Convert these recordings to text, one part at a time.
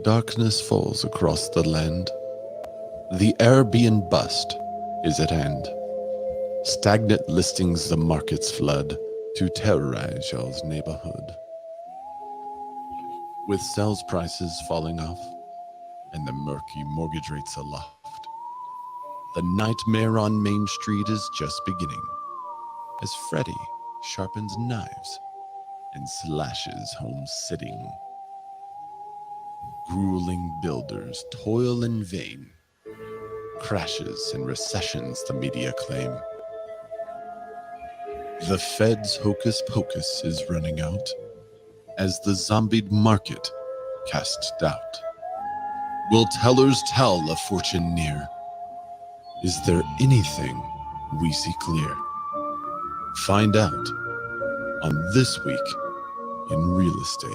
Darkness falls across the land. The Airbnbust is at hand. Stagnant listings the markets flood to terrorize y'all's neighborhood. With sales prices falling off and the murky mortgage rates aloft, the nightmare on Main Street is just beginning as Freddy sharpens knives and slashes home sitting. Grueling builders toil in vain. Crashes and recessions the media claim. The Fed's hocus pocus is running out as the zombied market casts doubt. Will tellers tell a fortune near? Is there anything we see clear? Find out on This Week in Real Estate.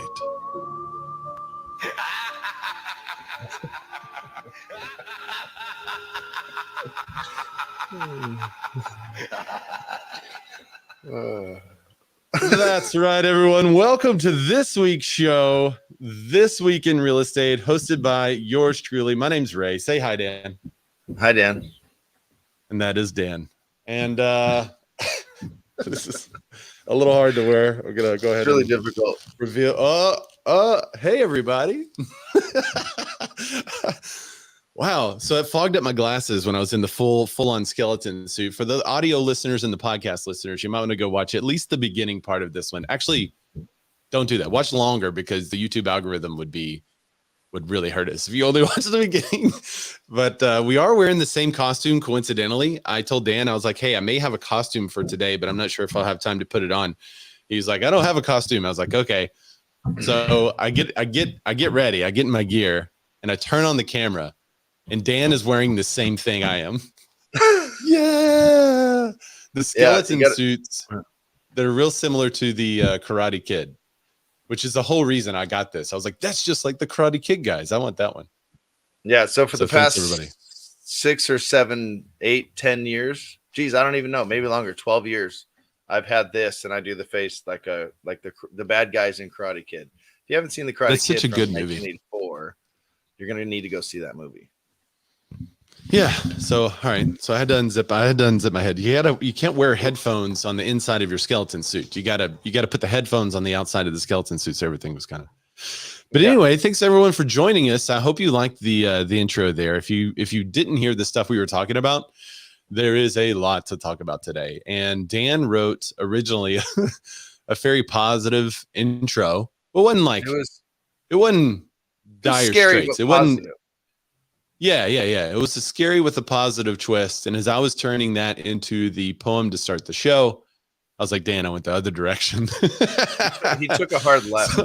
That's right, everyone. Welcome to this week's show, This Week in Real Estate, hosted by yours truly. My name's Ray. Say hi, Dan. Hi, Dan. And that is Dan. And this is a little hard to wear. We're gonna go ahead. It's really and difficult. reveal. Hey, everybody. Wow. So it fogged up my glasses when I was in the full-on skeleton suit. For the audio listeners and the podcast listeners, you might want to go watch at least the beginning part of this one. Actually, don't do that. Watch longer because the YouTube algorithm would really hurt us if you only watch the beginning. But we are wearing the same costume, coincidentally. I told Dan, I was like, hey, I may have a costume for today, but I'm not sure if I'll have time to put it on. He's like, I don't have a costume. I was like, okay. So I get ready. I get in my gear and I turn on the camera. And Dan is wearing the same thing I am. Yeah. The skeleton suits that are real similar to the Karate Kid, which is the whole reason I got this. I was like, that's just like the Karate Kid guys. I want that one. Yeah. So for the past 6 or 7, 8, 10 years, geez, I don't even know, maybe longer, 12 years, I've had this and I do the face like the bad guys in Karate Kid. If you haven't seen the Karate Kid, that's such a good movie. 1984, you're going to need to go see that movie. Yeah. So, all right. So I had to unzip my head. You can't wear headphones on the inside of your skeleton suit. You gotta put the headphones on the outside of the skeleton suit. So everything was kind of, but anyway, thanks everyone for joining us. I hope you liked the intro there. If you didn't hear the stuff we were talking about, there is a lot to talk about today. And Dan wrote originally a very positive intro. It wasn't dire straits. It wasn't. Yeah. It was a scary with a positive twist. And as I was turning that into the poem to start the show, I was like, Dan, I went the other direction. He took a hard left.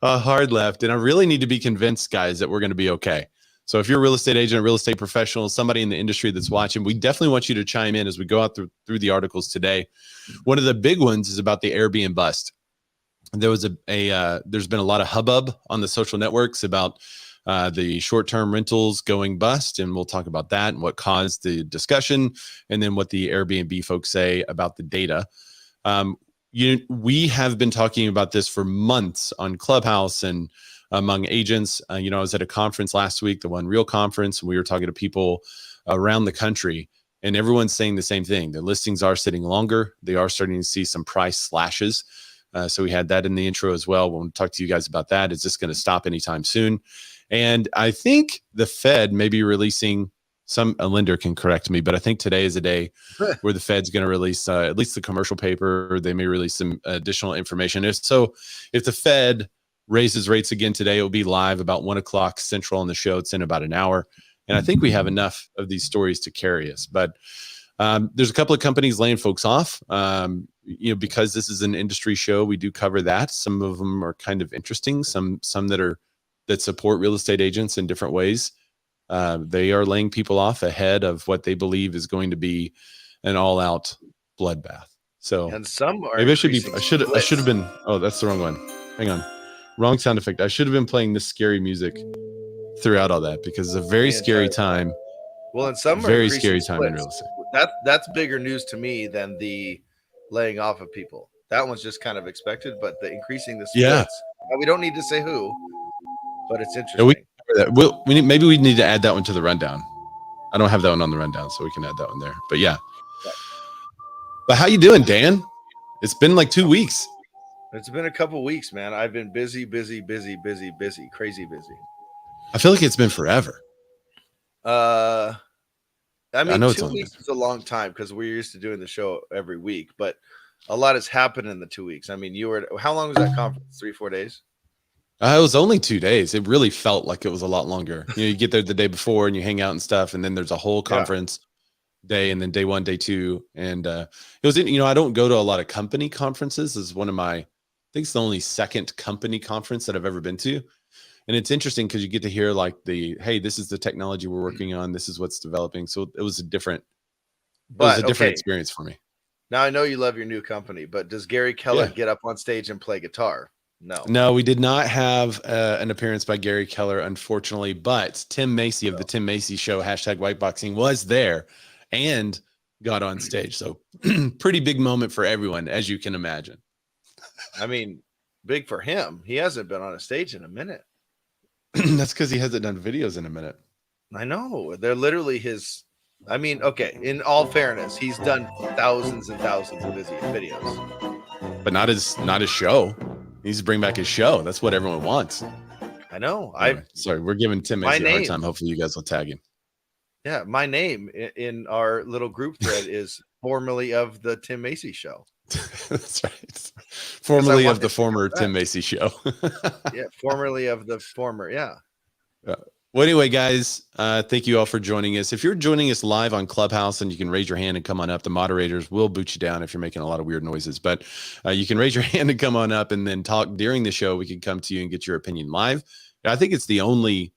A hard left. And I really need to be convinced, guys, that we're going to be okay. So if you're a real estate agent, a real estate professional, somebody in the industry that's watching, we definitely want you to chime in as we go out through the articles today. One of the big ones is about the Airbnbust. There was there's been a lot of hubbub on the social networks about the short-term rentals going bust, and we'll talk about that and what caused the discussion, and then what the Airbnb folks say about the data. We have been talking about this for months on Clubhouse and among agents. I was at a conference last week, the One Real conference, and we were talking to people around the country, and everyone's saying the same thing. The listings are sitting longer. They are starting to see some price slashes. So we had that in the intro as well. We'll talk to you guys about that. Is this going to stop anytime soon? And I think the Fed may be releasing a lender can correct me, but I think today is a day where the Fed's going to release at least the commercial paper. They may release some additional information. If the Fed raises rates again today, it will be live about 1:00 Central on the show. It's in about an hour. And I think we have enough of these stories to carry us. But there's a couple of companies laying folks off. Because this is an industry show, we do cover that. Some of them are kind of interesting. Some that support real estate agents in different ways. They are laying people off ahead of what they believe is going to be an all-out bloodbath. So, and some are maybe I should have been. Oh, that's the wrong one. Hang on, wrong sound effect. I should have been playing this scary music throughout all that because it's a very scary time. Well, and some very scary time in real estate. That's bigger news to me than the laying off of people. That one's just kind of expected, but the increasing the splits. We don't need to say who. but it's Yeah, we interesting. maybe we need to add that one to the rundown. I don't have that one on the rundown, so we can add that one there. But yeah. But how you doing, Dan? It's been like 2 weeks. It's been a couple weeks, man. I've been busy, crazy busy. I feel like it's been forever. I mean, know 2 weeks is a long time because we're used to doing the show every week, but a lot has happened in the 2 weeks. I mean, how long was that conference? 3-4 days? It was only 2 days. It really felt like it was a lot longer. You get there the day before and you hang out and stuff, and then there's a whole conference day, and then day 1, day 2, and it was. I don't go to a lot of company conferences. This is one of my, I think it's the only second company conference that I've ever been to, and it's interesting because you get to hear like hey, this is the technology we're working on. This is what's developing. So it was a different, experience for me. Now I know you love your new company, but does Gary Keller get up on stage and play guitar? No, we did not have an appearance by Gary Keller, unfortunately, but Tim Macy of the Tim Macy Show, #whiteboxing, was there and got on stage. So pretty big moment for everyone, as you can imagine. I mean, big for him. He hasn't been on a stage in a minute. That's because he hasn't done videos in a minute. I know. They're literally his. I mean, okay, in all fairness, he's done thousands and thousands of videos. But not his show. He needs to bring back his show. That's what everyone wants. I know. Anyway, sorry, we're giving Tim Macy a hard time. Hopefully you guys will tag him. Yeah, my name in our little group thread is formerly of the Tim Macy Show. That's right. Formerly of the former Tim Macy Show. Yeah, formerly of the former. Yeah. Well, anyway, guys, thank you all for joining us. If you're joining us live on Clubhouse, and you can raise your hand and come on up, the moderators will boot you down if you're making a lot of weird noises. But you can raise your hand and come on up, and then talk during the show. We can come to you and get your opinion live. I think it's the only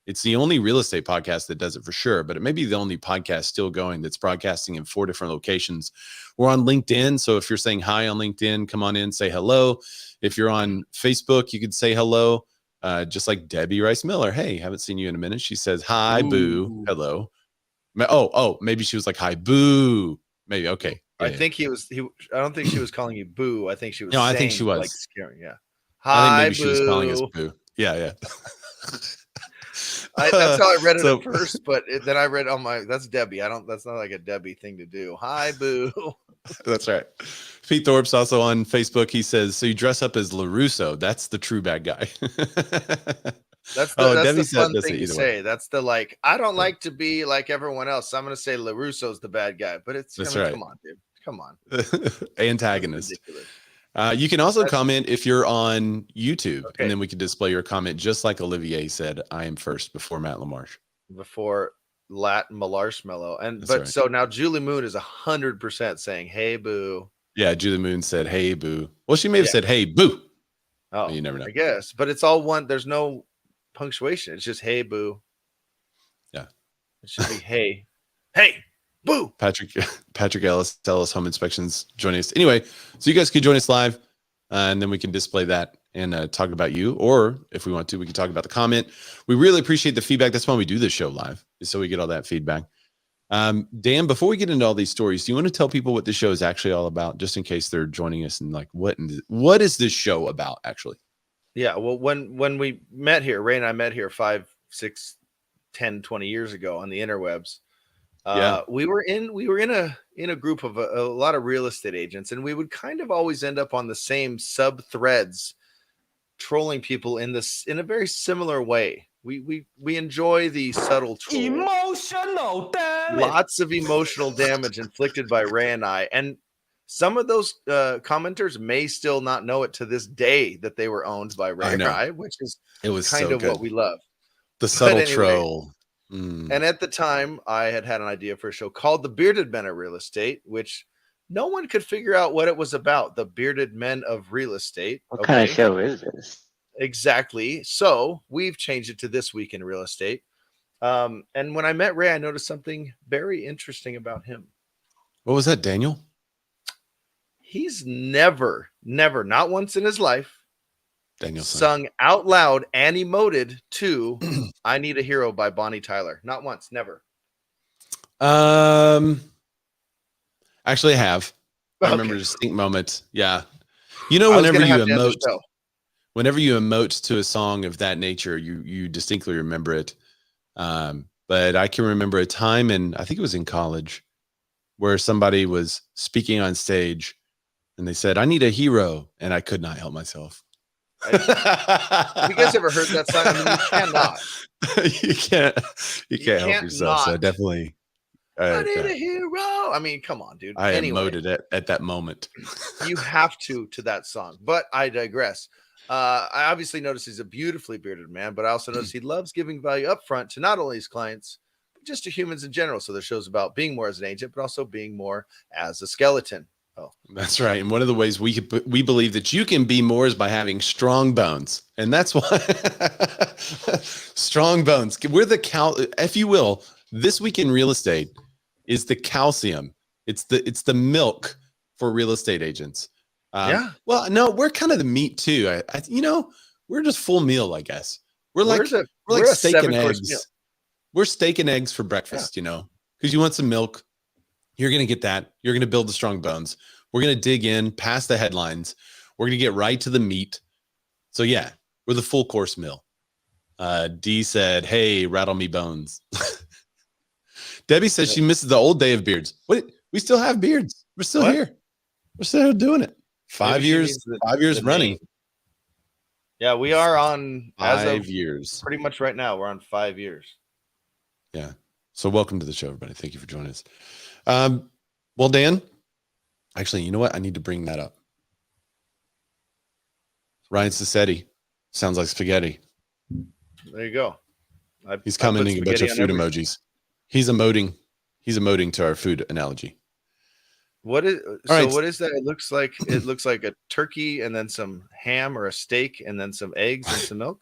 real estate podcast that does it for sure, but it may be the only podcast still going that's broadcasting in 4 different locations. We're on LinkedIn, so if you're saying hi on LinkedIn, come on in, say hello. If you're on Facebook, you could say hello. Just like Debbie Rice Miller. Hey, haven't seen you in a minute. She says, hi, boo. Hello. Oh, maybe she was like, hi, boo. Maybe. Okay. Yeah, I think I don't think she was calling you boo. I think she was. No, I think she was. Like scaring. Yeah. Hi, I think maybe boo. She was calling us boo. Yeah. That's how I read it at first, but then I read that's Debbie. That's not like a Debbie thing to do. Hi, boo. That's right. Pete Thorpe's also on Facebook. He says, so you dress up as LaRusso. That's the true bad guy. That's the fun thing to say. That's the I don't like to be like everyone else. So I'm going to say LaRusso's the bad guy, but right. Come on, dude. Come on. Antagonist. You can also comment if you're on YouTube, and then we can display your comment just like Olivier said. I am first before Matt LaMarche. Before Lat Malarshmallow. So now Julie Moon is 100% saying, hey, boo. Yeah, Julie Moon said, hey, boo. Well, she may have said, hey, boo. Oh, you never know. I guess. But it's all one. There's no punctuation. It's just, hey, boo. Yeah. It should be, hey, boo. Patrick Ellis Home Inspections joining us. Anyway, so you guys can join us live, and then we can display that and talk about you. Or if we want to, we can talk about the comment. We really appreciate the feedback. That's why we do this show live, so we get all that feedback. Dan, before we get into all these stories, do you want to tell people what this show is actually all about, just in case they're joining us and like, what is this show about actually? Yeah. Well, when we met here, Ray and I met here 5, 6, 10, 20 years ago on the interwebs. We were in a group of a lot of real estate agents, and we would kind of always end up on the same sub threads, trolling people in a very similar way. We enjoy the subtle troll. Emotional damage. Lots of emotional damage inflicted by Ray and I, and some of those commenters may still not know it to this day that they were owned by Ray and I, which is kind of what we love. The subtle troll. And at the time, I had an idea for a show called The Bearded Men of Real Estate, which no one could figure out what it was about. The Bearded Men of Real Estate. What kind of show is this? Exactly. So we've changed it to This Week in Real Estate. And when I met Ray, I noticed something very interesting about him. What was that, Daniel? He's never, not once in his life, Daniel sung out loud and emoted to I Need a Hero by Bonnie Tyler. Not once, never. Actually I have. I remember a distinct moment. Yeah. You know, whenever you emote, whenever you emote to a song of that nature, you distinctly remember it. But I can remember a time, and I think it was in college, where somebody was speaking on stage and they said, "I need a hero," and I could not help myself. Have you guys ever heard that song? I mean, you cannot. you can't help yourself. not. So definitely, I need a hero. I mean, come on, dude. I emoted it at that moment. You have to that song, but I digress. I obviously notice he's a beautifully bearded man, but I also notice he loves giving value up front to not only his clients, but just to humans in general. So the show's about being more as an agent, but also being more as a skeleton. Oh, that's right. And one of the ways we believe that you can be more is by having strong bones. And that's why strong bones. We're the if you will, this week in real estate is the calcium. It's the milk for real estate agents. Yeah. Well, no, we're kind of the meat too. We're just full meal, I guess. We're like steak and eggs. Meal. We're steak and eggs for breakfast, because you want some milk. You're going to get that. You're going to build the strong bones. We're going to dig in past the headlines. We're going to get right to the meat. So yeah, we're the full course meal. D said, "Hey, rattle me bones." Debbie says she misses the old day of beards. What? We still have beards. We're still here. We're still doing it. 5 years. 5 years running. Yeah, we are on 5 years. Pretty much right now, we're on 5 years. Yeah. So welcome to the show, everybody. Thank you for joining us. Well, Dan, actually, you know what? I need to bring that up. Ryan Sassetti sounds like spaghetti. There you go. He's commenting a bunch of food emojis. He's emoting to our food analogy. What is What is that? It looks like a turkey and then some ham or a steak and then some eggs and some milk.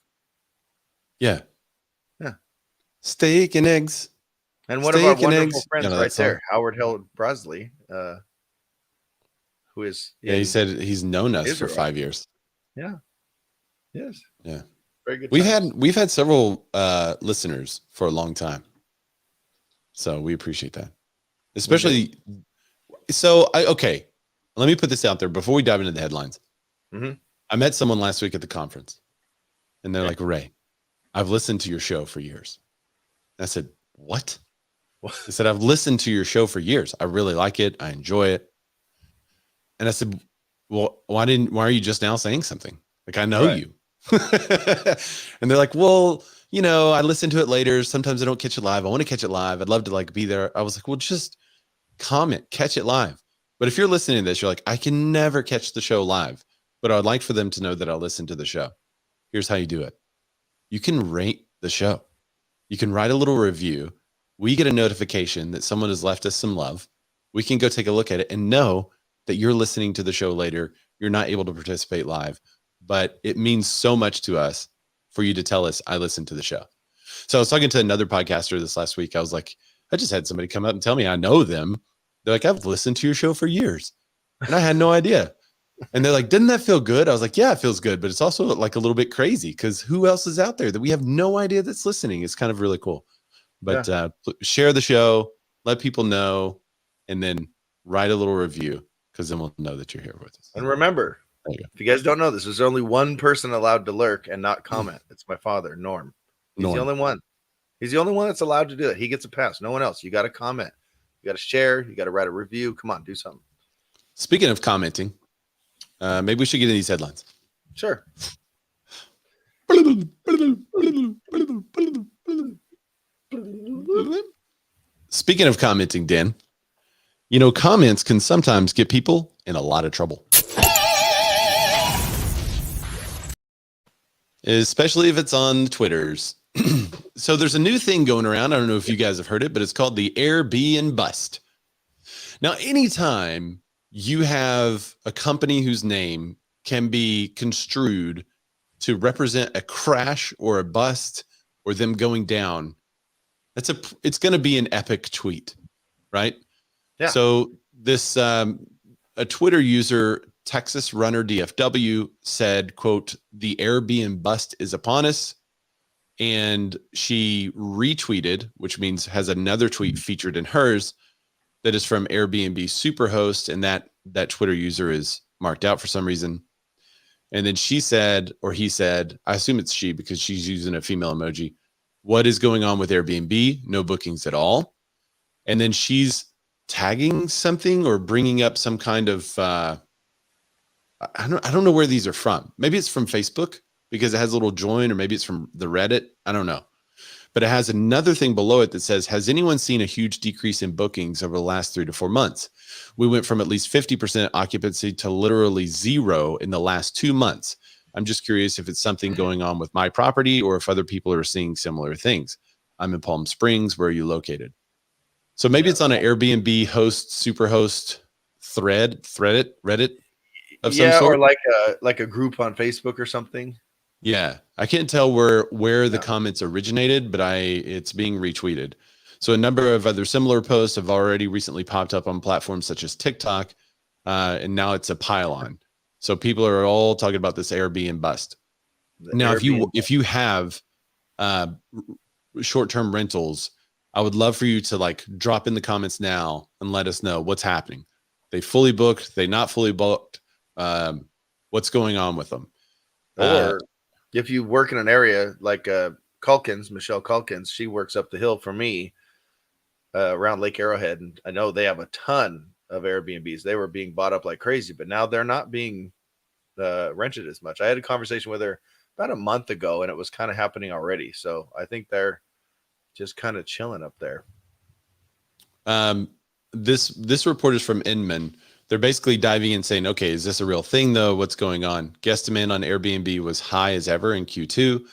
Yeah. Steak and eggs. And one of our wonderful friends there, Howard Hill Brosley, who is he said he's known us for 5 years. Yeah. Yes. Yeah. Very good. We've had several listeners for a long time. So we appreciate that. Especially okay. Let me put this out there before we dive into the headlines. Mm-hmm. I met someone last week at the conference and they're like, "Ray, I've listened to your show for years." And I said, "What?" I said, "I've listened to your show for years. I really like it. I enjoy it." And I said, "Well, why are you just now saying something? Like, I know you." And they're like, "Well, I listen to it later. Sometimes I don't catch it live. I want to catch it live. I'd love to be there." I was like, "Well, just comment, catch it live." But if you're listening to this, you're like, "I can never catch the show live, but I'd like for them to know that I listen to the show." Here's how you do it. You can rate the show. You can write a little review. We get a notification that someone has left us some love. We can go take a look at it and know that you're listening to the show later. You're not able to participate live, but it means so much to us for you to tell us, "I listened to the show." So I was talking to another podcaster this last week. I was like, I just had somebody come up and tell me I know them. They're like, "I've listened to your show for years." And I had no idea. And they're like, "Didn't that feel good?" I was like, "Yeah, it feels good." But it's also like a little bit crazy because who else is out there that we have no idea that's listening? It's kind of really cool. But share the show, let people know, and then write a little review because then we'll know that you're here with us. And remember, if you guys don't know this, there's only one person allowed to lurk and not comment. It's my father, Norm. He's the only one. He's the only one that's allowed to do it. He gets a pass. No one else. You got to comment. You got to share. You got to write a review. Come on, do something. Speaking of commenting, maybe we should get into these headlines. Sure. Speaking of commenting, Dan, comments can sometimes get people in a lot of trouble. Especially if it's on the Twitters. So there's a new thing going around. I don't know if you guys have heard it, but it's called the Airbnbust. Now, anytime you have a company whose name can be construed to represent a crash or a bust or them going down, it's going to be an epic tweet, right? Yeah. So this a Twitter user, Texas Runner DFW, said, quote, "The Airbnbust is upon us." And she retweeted, which means has another tweet featured in hers that is from Airbnb Superhost, and that Twitter user is marked out for some reason. And then she said, or he said, I assume it's she because she's using a female emoji. What is going on with Airbnb? No bookings at all. And then she's tagging something or bringing up some kind of, I don't know where these are from. Maybe it's from Facebook because it has a little join, or maybe it's from the Reddit. I don't know. But it has another thing below it that says, has anyone seen a huge decrease in bookings over the last 3 to 4 months? We went from at least 50% occupancy to literally 0 in the last 2 months. I'm just curious if it's something going on with my property or if other people are seeing similar things. I'm in Palm Springs. Where are you located? So maybe it's on an Airbnb host, superhost Reddit of some sort. Or like a group on Facebook or something. Yeah, I can't tell where the comments originated, but it's being retweeted. So a number of other similar posts have already recently popped up on platforms such as TikTok, and now it's a pile-on. So people are all talking about this Airbnbust. Now, if you have short-term rentals, I would love for you to like drop in the comments now and let us know what's happening. They fully booked? They not fully booked? What's going on with them? Or if you work in an area like Michelle Calkins, she works up the hill from me around Lake Arrowhead, and I know they have a ton of Airbnbs. They were being bought up like crazy, but now they're not being rented as much. I had a conversation with her about a month ago, and it was kind of happening already. So I think they're just kind of chilling up there. This report is from Inman. They're basically diving in saying, okay, is this a real thing though? What's going on? Guest demand on Airbnb was high as ever in Q2.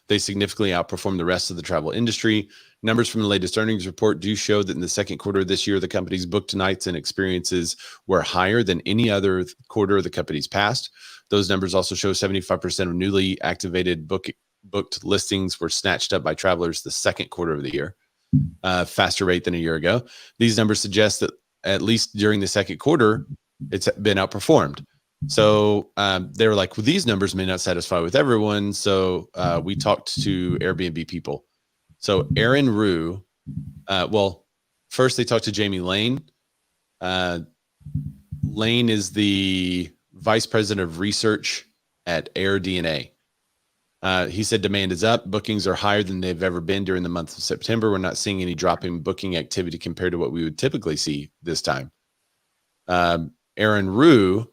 They significantly outperformed the rest of the travel industry. Numbers from the latest earnings report do show that in the second quarter of this year, the company's booked nights and experiences were higher than any other quarter of the company's past. Those numbers also show 75% of newly activated booked listings were snatched up by travelers the second quarter of the year, faster rate than a year ago. These numbers suggest that at least during the second quarter, it's been outperformed. So they were like, well, these numbers may not satisfy with everyone. So we talked to Airbnb people. So Aaron Rue, well, first they talked to Jamie Lane. Lane is the vice president of research at AirDNA. He said demand is up. Bookings are higher than they've ever been during the month of September. We're not seeing any drop in booking activity compared to what we would typically see this time. Aaron Rue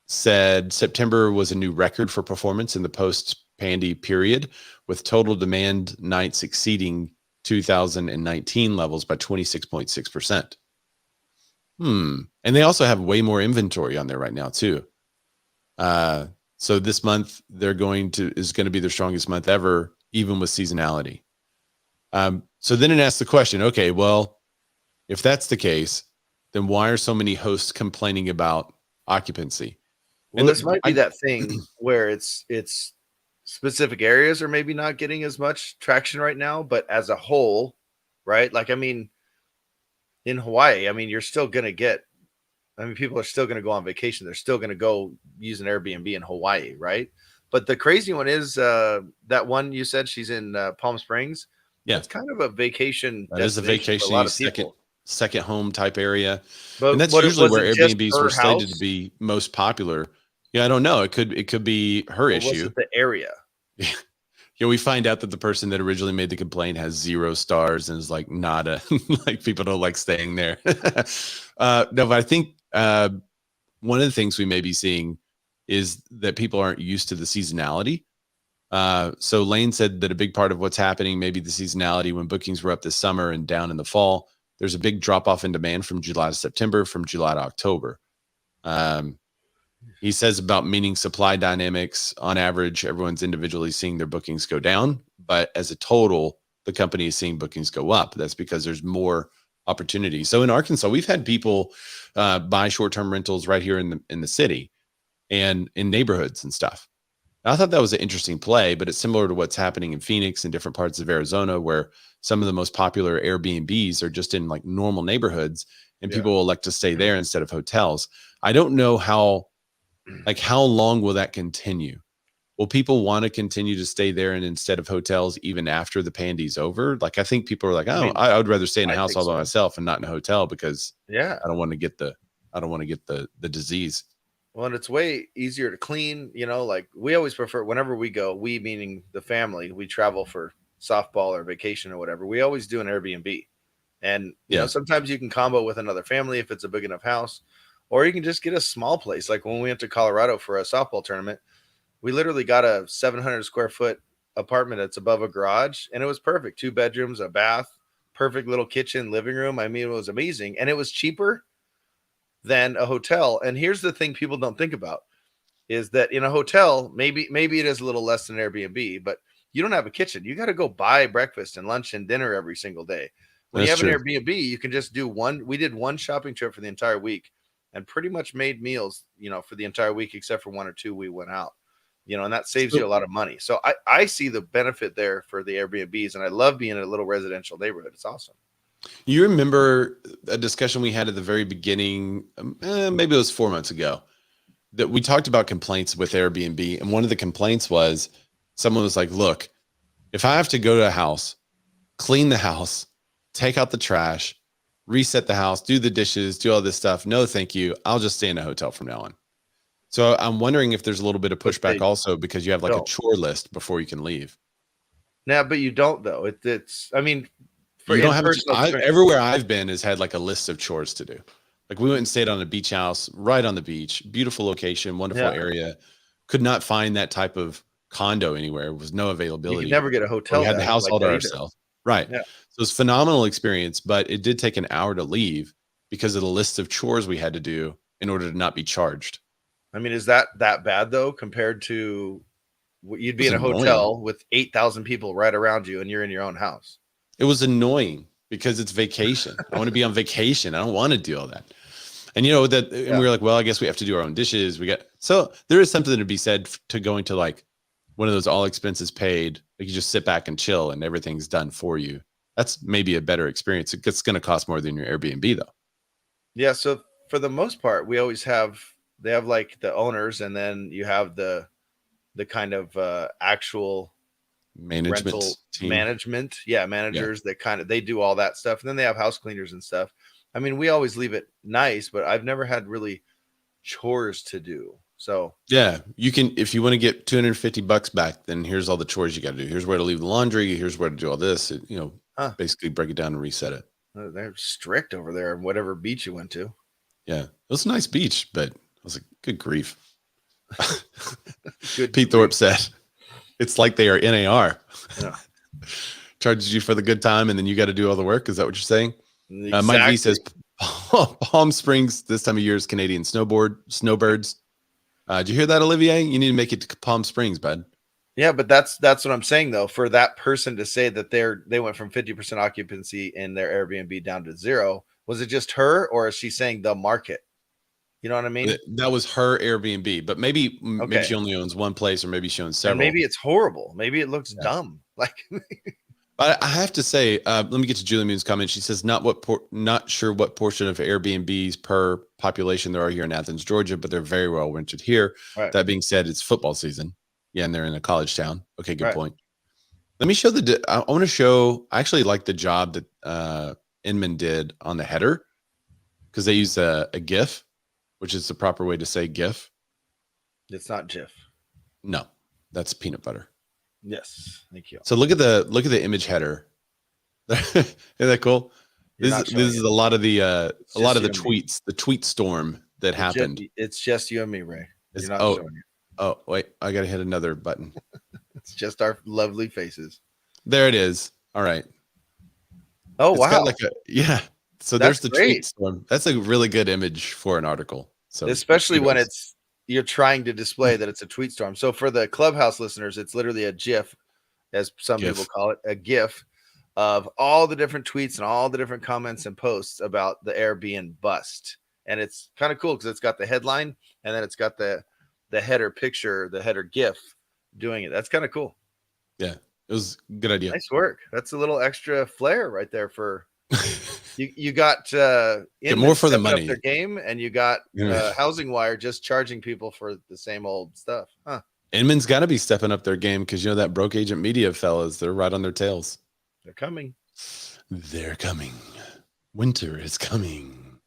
said September was a new record for performance in the post-pandy period, with total demand nights exceeding 2019 levels by 26.6%. And they also have way more inventory on there right now too. So this month is going to be their strongest month ever, even with seasonality. So then it asks the question, okay, well, if that's the case, then why are so many hosts complaining about occupancy? Well, this might be that thing where it's specific areas are maybe not getting as much traction right now, but as a whole, right? Like, I mean, in Hawaii, I mean, you're still going to get, I mean, people are still going to go on vacation. They're still going to go use an Airbnb in Hawaii, right? But the crazy one is that one you said she's in Palm Springs. Yeah, it's kind of a vacation. That is a vacation, a lot of second home type area, but and that's usually where Airbnbs were slated to be most popular. Yeah, I don't know. It could be her issue. Was it the area? Yeah, we find out that the person that originally made the complaint has 0 stars and is like not like people don't like staying there. No, but I think one of the things we may be seeing is that people aren't used to the seasonality. So Lane said that a big part of what's happening, maybe the seasonality, when bookings were up this summer and down in the fall, there's a big drop off in demand from July to September, from July to October. He says about meaning supply dynamics, on average, everyone's individually seeing their bookings go down, but as a total, the company is seeing bookings go up. That's because there's more opportunity. So in Arkansas, we've had people buy short-term rentals right here in the city and in neighborhoods and stuff. And I thought that was an interesting play, but it's similar to what's happening in Phoenix and different parts of Arizona, where some of the most popular Airbnbs are just in like normal neighborhoods, and people will elect to stay there instead of hotels. I don't know how long will that continue? Will people want to continue to stay there and instead of hotels even after the pandy's over? Like, I think people are like, oh, I would rather stay in a house all by myself and not in a hotel because I don't want to get the disease. Well, and it's way easier to clean, like we always prefer whenever we go, we meaning the family, we travel for softball or vacation or whatever. We always do an Airbnb. And, sometimes you can combo with another family if it's a big enough house, or you can just get a small place. Like when we went to Colorado for a softball tournament, we literally got a 700 square foot apartment that's above a garage, and it was perfect. 2 bedrooms, a bath, perfect little kitchen, living room. I mean, it was amazing. And it was cheaper than a hotel. And here's the thing people don't think about is that in a hotel, maybe it is a little less than Airbnb, but you don't have a kitchen. You got to go buy breakfast and lunch and dinner every single day. When you have an Airbnb, you can just do one. We did one shopping trip for the entire week and pretty much made meals, for the entire week, except for 1 or 2 we went out, and that saves you a lot of money. So I see the benefit there for the Airbnbs, and I love being in a little residential neighborhood. It's awesome. You remember a discussion we had at the very beginning, maybe it was 4 months ago, that we talked about complaints with Airbnb. And one of the complaints was someone was like, look, if I have to go to a house, clean the house, take out the trash, reset the house, do the dishes, do all this stuff, no, thank you. I'll just stay in a hotel from now on. So I'm wondering if there's a little bit of pushback also because you have like a chore list before you can leave. Yeah, but you don't though. It's I mean, you don't have everywhere I've been has had like a list of chores to do. Like we went and stayed on a beach house right on the beach, beautiful location, wonderful area. Could not find that type of condo anywhere. There was no availability. You could never get a hotel. We had the house all to ourselves. Right. Yeah. So it's a phenomenal experience, but it did take an hour to leave because of the list of chores we had to do in order to not be charged. I mean, is that bad though, compared to you'd be in a hotel with 8,000 people right around you and you're in your own house? It was annoying because it's vacation. I want to be on vacation. I don't want to do all that. And and we were like, well, I guess we have to do our own dishes. So there is something to be said to going to like one of those all expenses paid. Like you just sit back and chill and everything's done for you. That's maybe a better experience. It's going to cost more than your Airbnb though. Yeah. So for the most part, they have like the owners, and then you have the kind of actual management team. Management. Yeah. Managers that they do all that stuff. And then they have house cleaners and stuff. I mean, we always leave it nice, but I've never had really chores to do. So yeah, you can, if you want to get $250 back, then here's all the chores you got to do. Here's where to leave the laundry. Here's where to do all this, basically break it down and reset it. They're strict over there in whatever beach you went to. Yeah. It was a nice beach, but I was like, good grief. Pete Thorpe said, it's like they are NAR. Yeah. Charges you for the good time and then you got to do all the work. Is that what you're saying? Exactly. Mike V says Palm Springs this time of year is Canadian snowbirds. Did you hear that, Olivier? You need to make it to Palm Springs, bud. Yeah, but that's what I'm saying though. For that person to say that they went from 50% occupancy in their Airbnb down to 0, was it just her, or is she saying the market? You know what I mean? That was her Airbnb, but maybe she only owns one place, or maybe she owns several. And maybe it's horrible. Maybe it looks dumb. Like, but I have to say, let me get to Julie Moon's comment. She says, not sure what portion of Airbnbs per population there are here in Athens, Georgia, but they're very well rented here. Right. That being said, it's football season. Yeah, and they're in a college town. Okay, good point. Let me show I want to show. I actually like the job that Inman did on the header because they use a GIF, which is the proper way to say GIF. It's not GIF. No, that's peanut butter. Yes, thank you. So look at the image header. Isn't that cool? This is a lot of the tweets, the tweet storm that happened. It's just you and me, Ray. You're not showing it. Oh, wait, I got to hit another button. It's just our lovely faces. There it is. All right. Oh, it's wow. So there's the tweet storm. That's a really good image for an article. So especially when you're trying to display that it's a tweet storm. So for the Clubhouse listeners, it's literally a GIF, as some people call it, a GIF of all the different tweets and all the different comments and posts about the Airbnbust. And it's kind of cool because it's got the headline and then it's got the header picture, the header GIF doing it. That's kind of cool. Yeah, it was a good idea. Nice work. That's a little extra flair right there for you got get more for the money. Their game, and you got Housing Wire just charging people for the same old stuff. Huh. Inman's got to be stepping up their game because that broke agent media fellas, they're right on their tails. They're coming. They're coming. Winter is coming.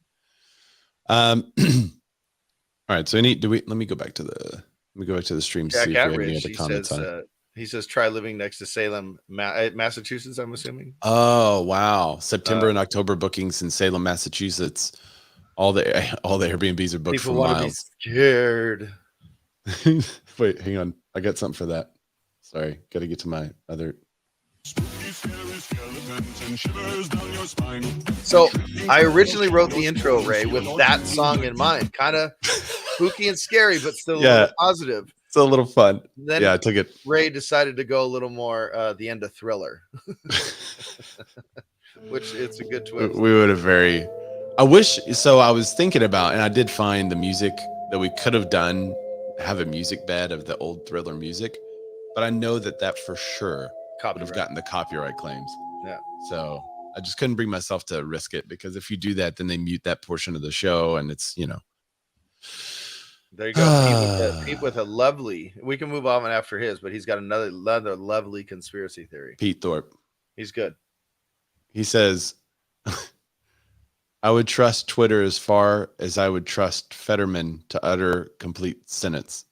All right. So let me go back to the stream to Jack see if we have any Average, other comments on it. he says try living next to Salem, Massachusetts. I'm assuming. Oh wow! September and October bookings in Salem, Massachusetts. All the Airbnbs are booked People for want to be miles. scared. Wait, hang on. I got something for that. Sorry, got to get to my other. So I originally wrote the intro, Ray, with that song in mind. Kind of spooky and scary, but still a little positive. It's a little fun. Then I took it. Ray decided to go a little more the end of Thriller, which it's a good twist. We would have I wish. So I was thinking about, and I did find the music that we could have done, have a music bed of the old Thriller music, but I know that for sure would have gotten the copyright claims. Yeah. So I just couldn't bring myself to risk it, because if you do that, then they mute that portion of the show, and it's, There you go. Pete with a lovely. We can move on after his, but he's got another lovely conspiracy theory. Pete Thorpe. He's good. He says, I would trust Twitter as far as I would trust Fetterman to utter complete sentence.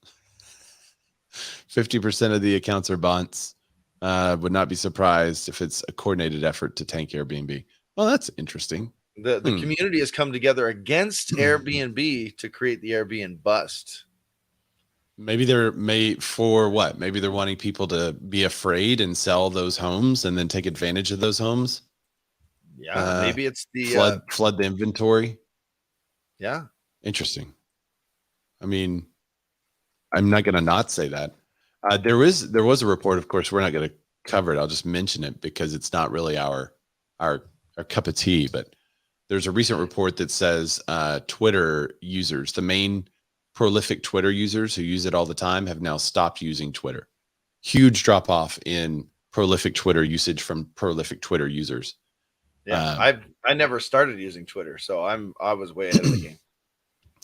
50% of the accounts are bots. Would not be surprised if it's a coordinated effort to tank Airbnb. Well, that's interesting. The community has come together against Airbnb to create the Airbnbust. Maybe maybe they're wanting people to be afraid and sell those homes and then take advantage of those homes. Yeah, maybe it's the flood the inventory. Yeah, interesting. I mean, I'm not going to not say that. There was a report. Of course, we're not going to cover it. I'll just mention it because it's not really our cup of tea. But there's a recent report that says Twitter users, the main prolific Twitter users who use it all the time, have now stopped using Twitter. Huge drop off in prolific Twitter usage from prolific Twitter users. Yeah, I never started using Twitter, so I was way ahead of the game.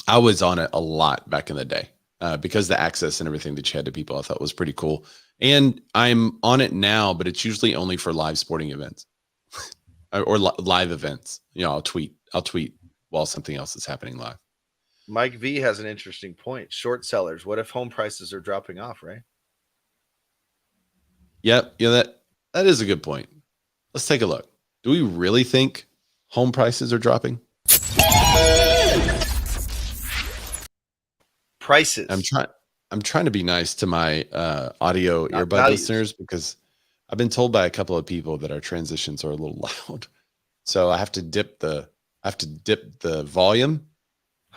I was on it a lot back in the day because the access and everything that you had to people I thought was pretty cool. And I'm on it now, but it's usually only for live sporting events or live events. I'll tweet while something else is happening live. Mike V has an interesting point. Short sellers. What if home prices are dropping off, right? Yep. That is a good point. Let's take a look. Do we really think home prices are dropping? Prices. I'm trying to be nice to my audio earbud listeners, because I've been told by a couple of people that our transitions are a little loud. So I have to dip the volume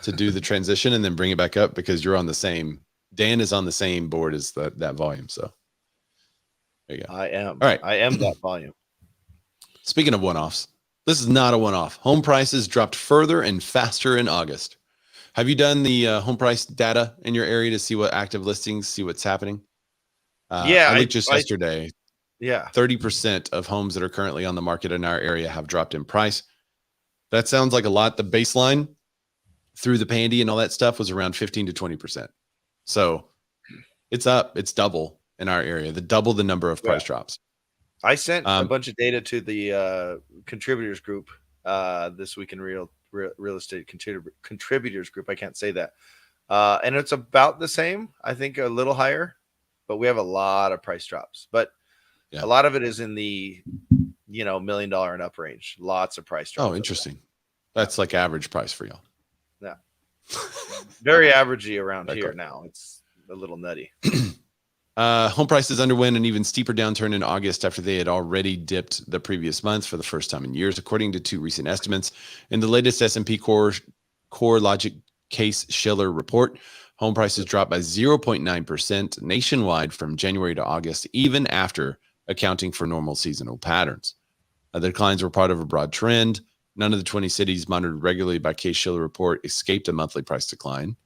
to do the transition and then bring it back up, because Dan is on the same board as that volume. So there you go. I am. All right. I am that volume. Speaking of one-offs, this is not a one-off. Home prices dropped further and faster in August. Have you done the home price data in your area to see what active listings, see what's happening? Yeah. I looked just yesterday. Yeah. 30% of homes that are currently on the market in our area have dropped in price. That sounds like a lot. The baseline through the pandy and all that stuff was around 15 to 20%. So it's up. It's double in our area, double the number of price drops. I sent a bunch of data to the contributors group this week in real estate contributors group. I can't say that. And it's about the same, I think a little higher, but we have a lot of price drops. But a lot of it is in the $1 million and up range. Lots of price drops. Oh, interesting. That's like average price for y'all. Yeah. Very averagey around here now. It's a little nutty. Home prices underwent an even steeper downturn in August after they had already dipped the previous month for the first time in years, according to two recent estimates. In the latest S&P Core Logic Case Shiller report, home prices dropped by 0.9% nationwide from January to August, even after accounting for normal seasonal patterns. The declines were part of a broad trend. None of the 20 cities monitored regularly by Case Shiller report escaped a monthly price decline.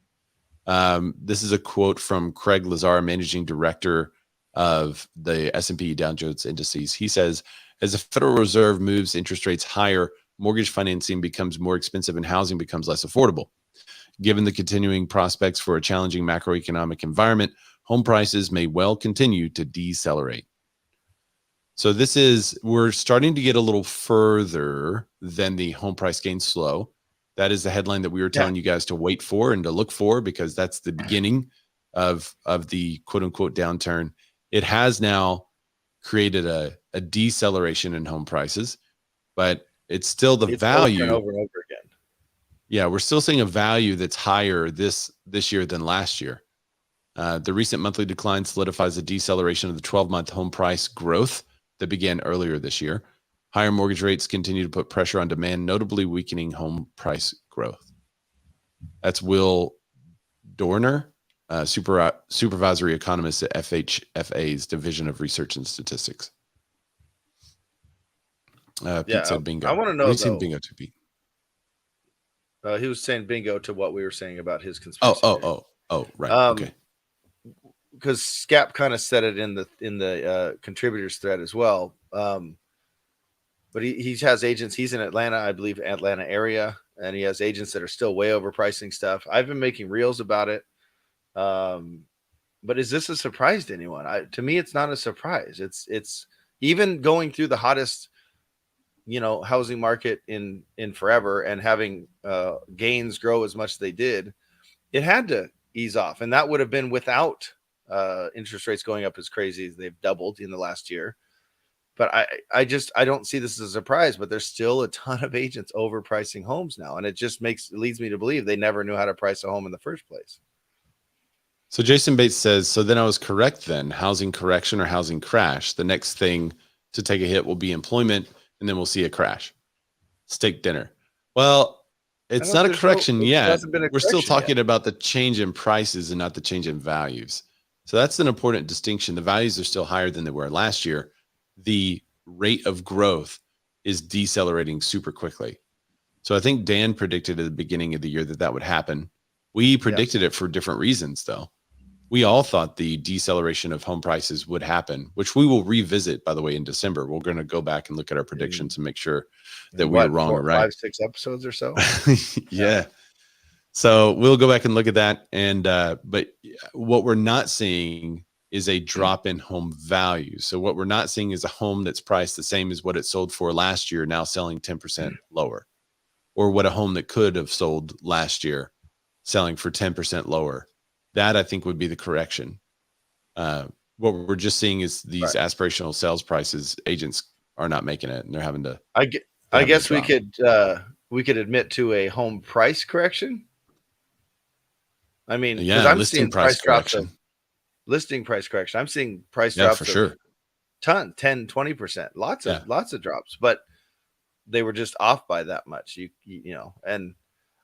This is a quote from Craig Lazar, managing director of the S&P Dow Jones Indices. He says, as the Federal Reserve moves interest rates higher, mortgage financing becomes more expensive and housing becomes less affordable. Given the continuing prospects for a challenging macroeconomic environment, home prices may well continue to decelerate. So we're starting to get a little further than the home price gain slow. That is the headline that we were telling you guys to wait for and to look for, because that's the beginning of the quote unquote downturn. It has now created a deceleration in home prices, but it's still the value over and over again. Yeah, we're still seeing a value that's higher this year than last year. The recent monthly decline solidifies a deceleration of the 12-month home price growth that began earlier this year. Higher mortgage rates continue to put pressure on demand, notably weakening home price growth. That's Will Dorner, supervisory economist at FHFA's Division of Research and Statistics. Pete said bingo. I want to know, what are you saying bingo to, Pete? He was saying bingo to what we were saying about his conspiracy. Oh, right. Okay. Because Scap kind of said it in the contributors thread as well. But he has agents. He's in Atlanta, I believe, Atlanta area, and he has agents that are still way overpricing stuff. I've been making reels about it. But is this a surprise to anyone? To me, it's not a surprise. It's even going through the hottest, housing market in forever, and having gains grow as much as they did, it had to ease off, and that would have been without interest rates going up as crazy as they've doubled in the last year. But I don't see this as a surprise, but there's still a ton of agents overpricing homes now. And it just leads me to believe they never knew how to price a home in the first place. So Jason Bates says, so then I was correct then, housing correction or housing crash. The next thing to take a hit will be employment, and then we'll see a crash. Steak dinner. Well, it's not a correction yet. We're still talking about the change in prices and not the change in values. So that's an important distinction. The values are still higher than they were last year. The rate of growth is decelerating super quickly. So I think Dan predicted at the beginning of the year that would happen. We predicted it for different reasons, though. We all thought the deceleration of home prices would happen, which we will revisit, by the way, in December. We're going to go back and look at our predictions and make sure that we were wrong or right. 5-6 episodes or so. Yeah. So we'll go back and look at that. And but what we're not seeing is a drop in home value. So what we're not seeing is a home that's priced the same as what it sold for last year, now selling 10% lower, or what a home that could have sold last year selling for 10% lower. That I think would be the correction. What we're just seeing is these aspirational sales prices. Agents are not making it, and they're having to. I guess we could admit to a home price correction. I mean, because I'm seeing price drops of listing price correction. I'm seeing price drops for sure. 10, 20%, lots of drops, but they were just off by that much. And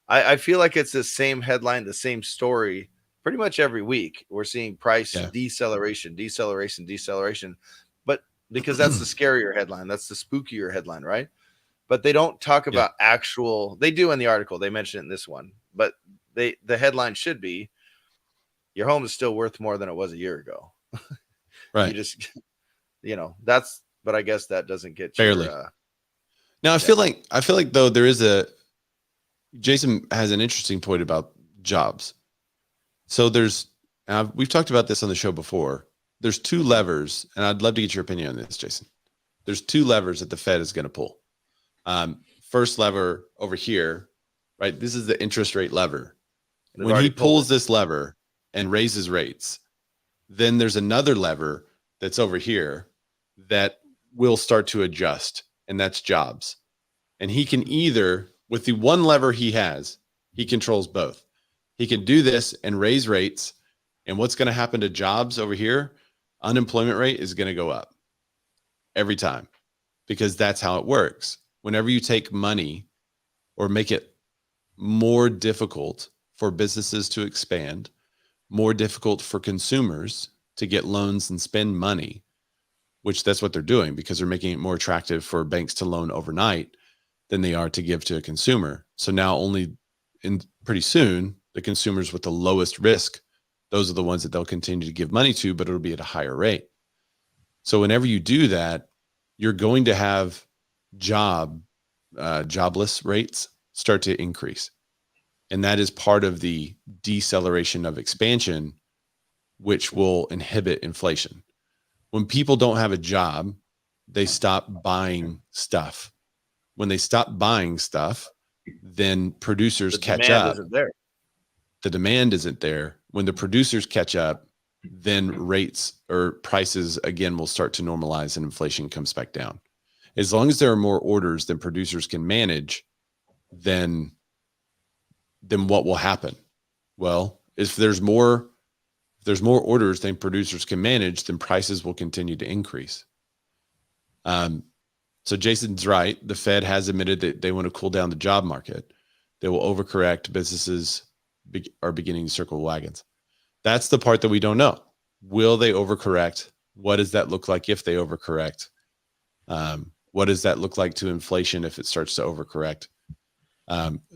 I feel like it's the same headline, the same story pretty much every week. We're seeing price deceleration, but because that's the scarier headline, that's the spookier headline, right? But they don't talk about they do in the article, they mention it in this one, but the headline should be, your home is still worth more than it was a year ago. Right. You just, but I guess that doesn't get fairly. Now I feel like though Jason has an interesting point about jobs. So we've talked about this on the show before. There's two levers, and I'd love to get your opinion on this, Jason. There's two levers that the Fed is going to pull. First lever over here, right? This is the interest rate lever. When he pulls this lever and raises rates, then there's another lever that's over here that will start to adjust, and that's jobs. And he can either, with the one lever he has, he controls both. He can do this and raise rates, and what's going to happen to jobs over here? Unemployment rate is going to go up every time, because that's how it works. Whenever you take money or make it more difficult for businesses to expand, more difficult for consumers to get loans and spend money, which that's what they're doing, because they're making it more attractive for banks to loan overnight than they are to give to a consumer. So now pretty soon, the consumers with the lowest risk, those are the ones that they'll continue to give money to, but it'll be at a higher rate. So whenever you do that, you're going to have jobless rates start to increase. And that is part of the deceleration of expansion, which will inhibit inflation. When people don't have a job, they stop buying stuff. When they stop buying stuff, then producers The catch demand up. isn't there. The demand isn't there. When the producers catch up, then rates or prices again will start to normalize and inflation comes back down. As long as there are more orders than producers can manage, then what will happen? Well, if there's more orders than producers can manage, then prices will continue to increase. So Jason's right. The Fed has admitted that they want to cool down the job market. They will overcorrect. Businesses are beginning to circle wagons. That's the part that we don't know. Will they overcorrect? What does that look like if they overcorrect? What does that look like to inflation if it starts to overcorrect?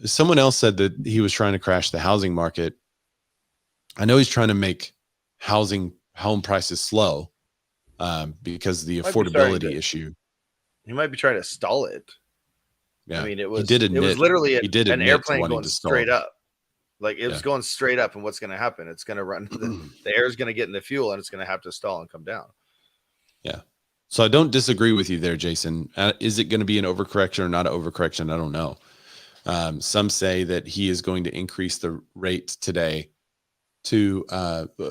Someone else said that he was trying to crash the housing market. I know he's trying to make home prices slow because of the affordability issue. He might be trying to stall it. Yeah, I mean, it was literally an airplane going straight up. Like it was going straight up, and what's going to happen? It's going to run. The air is going to get in the fuel, and it's going to have to stall and come down. Yeah. So I don't disagree with you there, Jason. Is it going to be an overcorrection or not an overcorrection? I don't know. Some say that he is going to increase the rate today to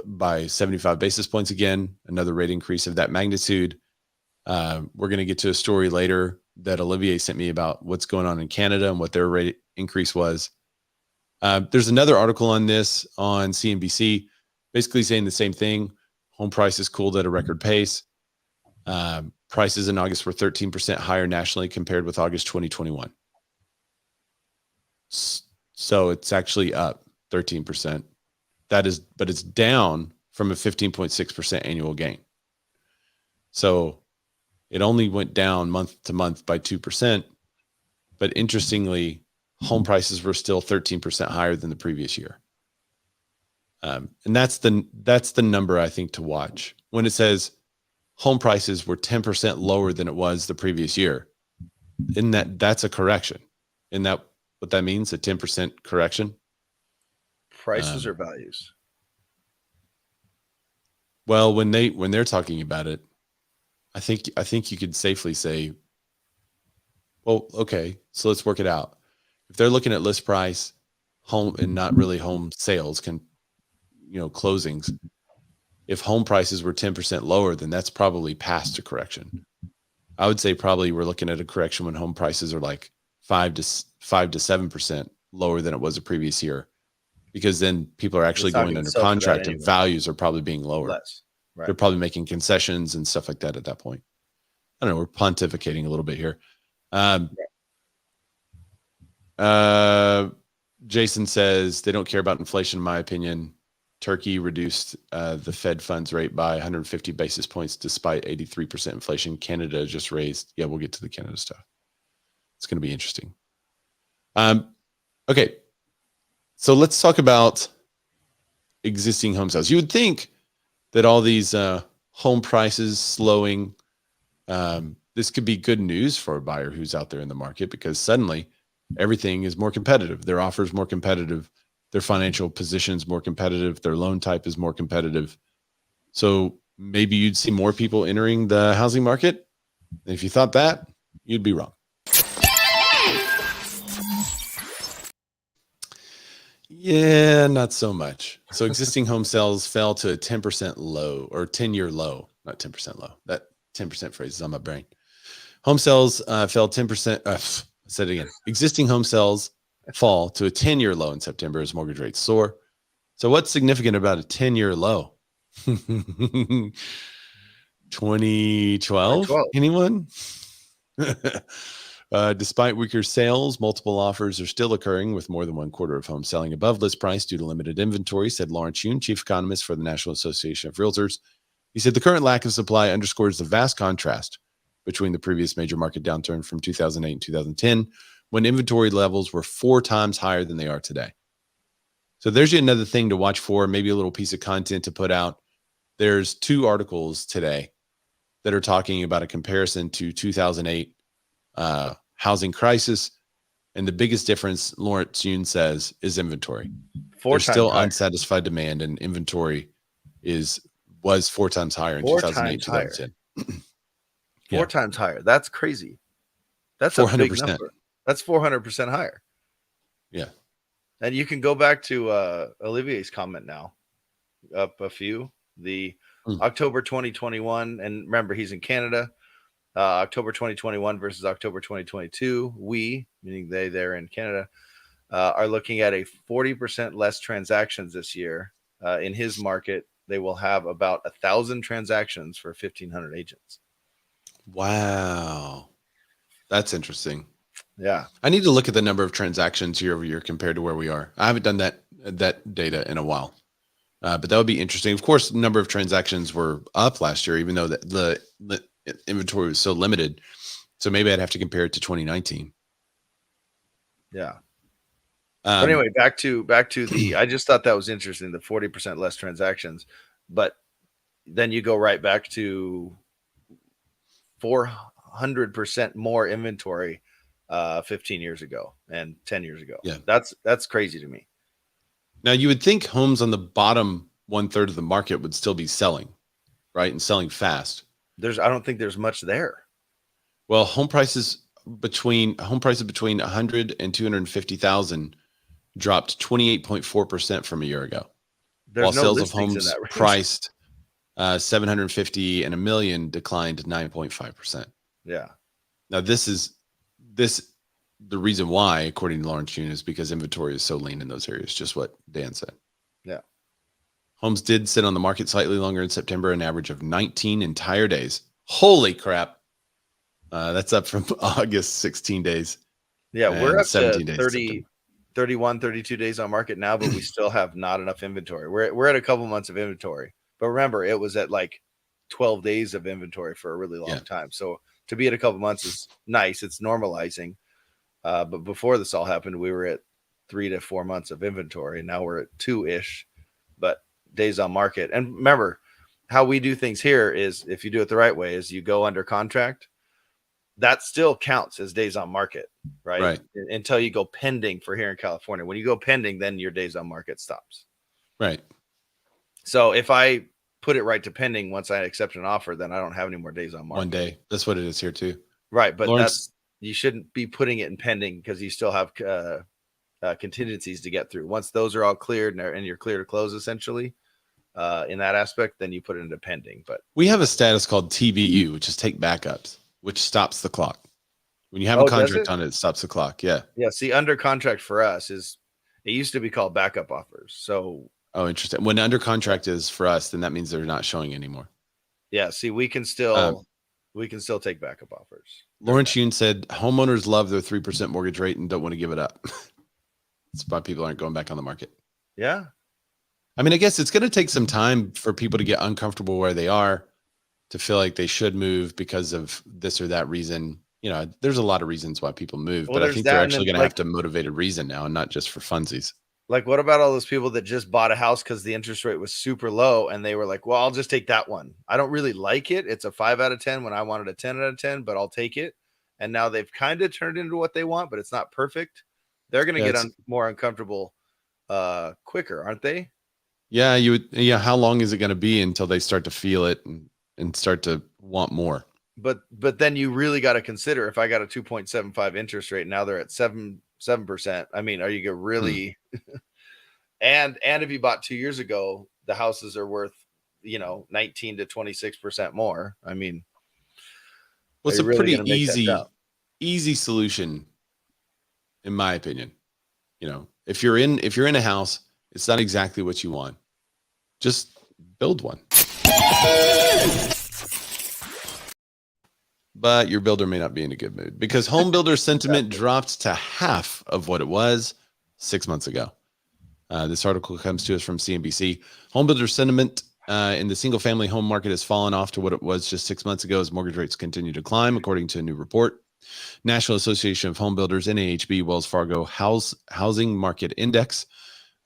by 75 basis points again, another rate increase of that magnitude. We're going to get to a story later that Olivier sent me about what's going on in Canada and what their rate increase was. There's another article on this on CNBC, basically saying the same thing. Home prices cooled at a record pace. Prices in August were 13% higher nationally compared with August 2021. So it's actually up 13%. But it's down from a 15.6% annual gain. So it only went down month to month by 2%. But interestingly, home prices were still 13% higher than the previous year. And that's the number I think to watch. When it says home prices were 10% lower than it was the previous year, that's a correction. Isn't that what that means? A 10% correction? Prices or values? Well, when they're talking about it, I think you could safely say, well, okay, so let's work it out. If they're looking at list price, home, and not really home sales, closings, if home prices were 10% lower, then that's probably past a correction. I would say probably we're looking at a correction when home prices are like 5 to 7% lower than it was the previous year, because then people are actually going under contract and values are probably being lower. Less. Right. They're probably making concessions and stuff like that at that point. I don't know. We're pontificating a little bit here. Jason says they don't care about inflation, in my opinion. Turkey reduced the Fed funds rate by 150 basis points despite 83% inflation. Canada just raised. Yeah, we'll get to the Canada stuff. It's going to be interesting. Okay. So let's talk about existing home sales. You would think that all these home prices slowing, this could be good news for a buyer who's out there in the market, because suddenly everything is more competitive. Their offer is more competitive. Their financial position is more competitive. Their loan type is more competitive. So maybe you'd see more people entering the housing market. And if you thought that, you'd be wrong. Yeah, not so much. So existing home sales fell to a 10% low, or 10-year low, not 10% low. That 10% phrase is on my brain. Home sales fell 10%. I said it again. Existing home sales fall to a 10-year low in September as mortgage rates soar. So what's significant about a 10-year low? 2012? Anyone? Despite weaker sales, multiple offers are still occurring, with more than 1/4 of homes selling above list price due to limited inventory, said Lawrence Yoon, chief economist for the National Association of Realtors. He said the current lack of supply underscores the vast contrast between the previous major market downturn from 2008 and 2010, when inventory levels were 4 times higher than they are today. So there's yet another thing to watch for, maybe a little piece of content to put out. There's 2 articles today that are talking about a comparison to 2008 housing crisis, and the biggest difference, Lawrence Yoon says, is inventory. There's still unsatisfied demand, and inventory was 4 times higher in 2008, 2010. 4 times higher. That's crazy. That's 400%. a big number. That's 400% higher. Yeah. And you can go back to Olivier's comment now, up a few. The October 2021, and remember, he's in Canada. October 2021 versus October 2022. We, meaning they're in Canada, are looking at a 40% less transactions this year. In his market, they will have about 1,000 transactions for 1,500 agents. Wow. That's interesting. Yeah. I need to look at the number of transactions year over year compared to where we are. I haven't done that data in a while. But that would be interesting. Of course, the number of transactions were up last year, even though the inventory was so limited. So maybe I'd have to compare it to 2019. Yeah. But anyway, back to the, I just thought that was interesting, the 40% less transactions, but then you go right back to 400% more inventory 15 years ago and 10 years ago. Yeah. That's crazy to me. Now you would think homes on the bottom 1/3 of the market would still be selling, right? And selling fast. I don't think there's much there. Well, home prices between 100 and 250,000 dropped 28.4% from a year ago. While sales of homes priced 750 and $1 million declined 9.5%. Yeah. Now the reason why, according to Lawrence June, is because inventory is so lean in those areas, just what Dan said. Yeah. Homes did sit on the market slightly longer in September, an average of 19 entire days. Holy crap. That's up from August, 16 days. Yeah, we're up 17 to days 30, 31, 32 days on market now, but we still have not enough inventory. We're at a couple months of inventory. But remember, it was at like 12 days of inventory for a really long time. So to be at a couple months is nice. It's normalizing. But before this all happened, we were at 3 to 4 months of inventory. Now we're at 2-ish, but days on market. And remember, how we do things here is, if you do it the right way, is you go under contract. That still counts as days on market, right? Until you go pending for here in California. When you go pending, then your days on market stops. Right. So if I put it right to pending once I accept an offer, then I don't have any more days on market. 1 day. That's what it is here too. Right. But Lawrence, you shouldn't be putting it in pending, because you still have contingencies to get through. Once those are all cleared and you're clear to close, essentially, in that aspect, then you put it into pending. But we have a status called TBU, which is take backups, which stops the clock. When you have a contract on it, it stops the clock. Yeah. Yeah. See, under contract for us it used to be called backup offers. So. Oh, interesting. When under contract is for us, then that means they're not showing anymore. Yeah. See, we can still take backup offers. Lawrence Yoon said homeowners love their 3% mortgage rate and don't want to give it up. That's why people aren't going back on the market. Yeah. I mean, I guess it's going to take some time for people to get uncomfortable where they are, to feel like they should move because of this or that reason. You know, there's a lot of reasons why people move, but I think they're actually going to have to motivate a reason now, and not just for funsies. Like, what about all those people that just bought a house because the interest rate was super low and they were like, well, I'll just take that one. I don't really like it. It's a 5 out of 10 when I wanted a 10 out of 10, but I'll take it. And now they've kind of turned into what they want, but it's not perfect. They're going to get more uncomfortable quicker, aren't they? Yeah, how long is it going to be until they start to feel it and start to want more? But then you really got to consider, if I got a 2.75 interest rate, now they're at 7%. I mean, are you really? And if you bought 2 years ago, the houses are worth, 19 to 26% more. I mean, well, it's a pretty easy solution, in my opinion. If you're in a house, it's not exactly what you want, just build one. But your builder may not be in a good mood, because home builder sentiment dropped to half of what it was 6 months ago. This article comes to us from CNBC. Home builder sentiment in the single family home market has fallen off to what it was just 6 months ago as mortgage rates continue to climb, according to a new report. National Association of Home Builders, NAHB, Wells Fargo Housing Market Index,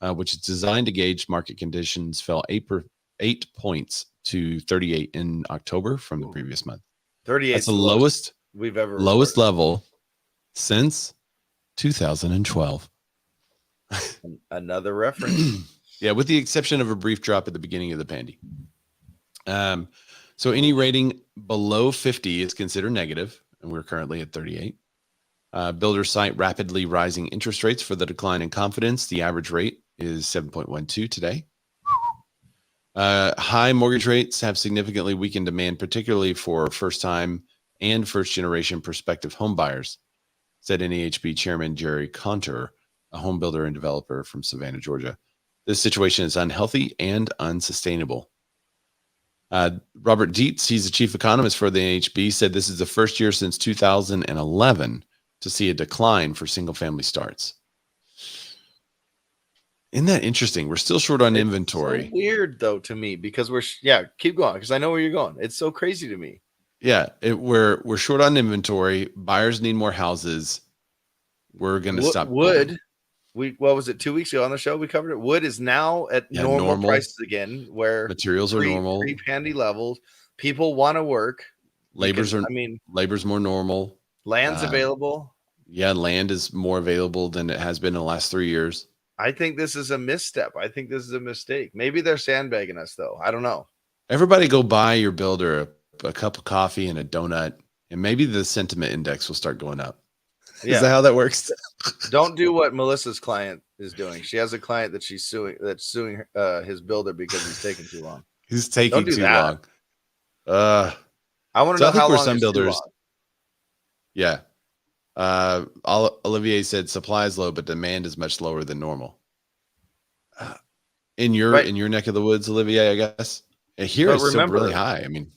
which is designed to gauge market conditions, fell 8 points to 38 in October from the previous month. 38. That's the lowest we've ever level since 2012. Another reference. Yeah, with the exception of a brief drop at the beginning of the pandy. So any rating below 50 is considered negative, and we're currently at 38. Builders cite rapidly rising interest rates for the decline in confidence. The average rate is 7.12 today. High mortgage rates have significantly weakened demand, particularly for first-time and first-generation prospective home buyers, said NAHB Chairman Jerry Conter, a home builder and developer from Savannah, Georgia. This situation is unhealthy and unsustainable. Robert Dietz, he's the chief economist for the NAHB, said this is the first year since 2011 to see a decline for single-family starts. Isn't that interesting? We're still short on inventory. So weird though to me because keep going because I know where you're going. It's so crazy to me. Yeah, we're short on inventory. Buyers need more houses. We're gonna stop. Wood. What was it 2 weeks ago on the show? We covered it. Wood is now at normal prices again, where materials are normal, pre-pandy levels. People want to work. Labor's more normal. Land's available. Yeah, land is more available than it has been in the last 3 years. I think this is a misstep. I think this is a mistake. Maybe they're sandbagging us, though. I don't know. Everybody go buy your builder a cup of coffee and a donut, and maybe the sentiment index will start going up. Yeah. Is that how that works? Don't do what Melissa's client is doing. She has a client that she's suing his builder because he's taking too long. He's taking too long. I want to know how long some builders. Yeah. Olivier said supply is low, but demand is much lower than normal. In your neck of the woods, Olivier, I guess. And here it's still really high. I mean,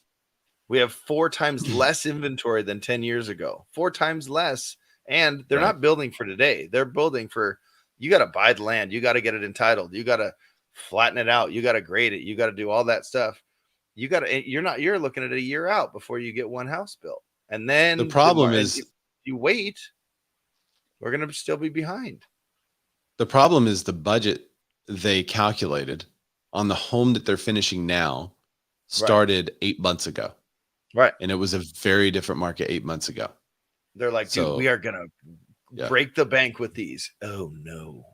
we have 4 times less inventory than 10 years ago. 4 times less, and they're not building for today. They're building for. You got to buy the land. You got to get it entitled. You got to flatten it out. You got to grade it. You got to do all that stuff. You're looking at a year out before you get one house built, and then the problem is. You wait, we're going to still be behind. The problem is the budget they calculated on the home that they're finishing now started 8 months ago. Right. And it was a very different market 8 months ago. They're like, dude, we are going to break the bank with these. Oh, no.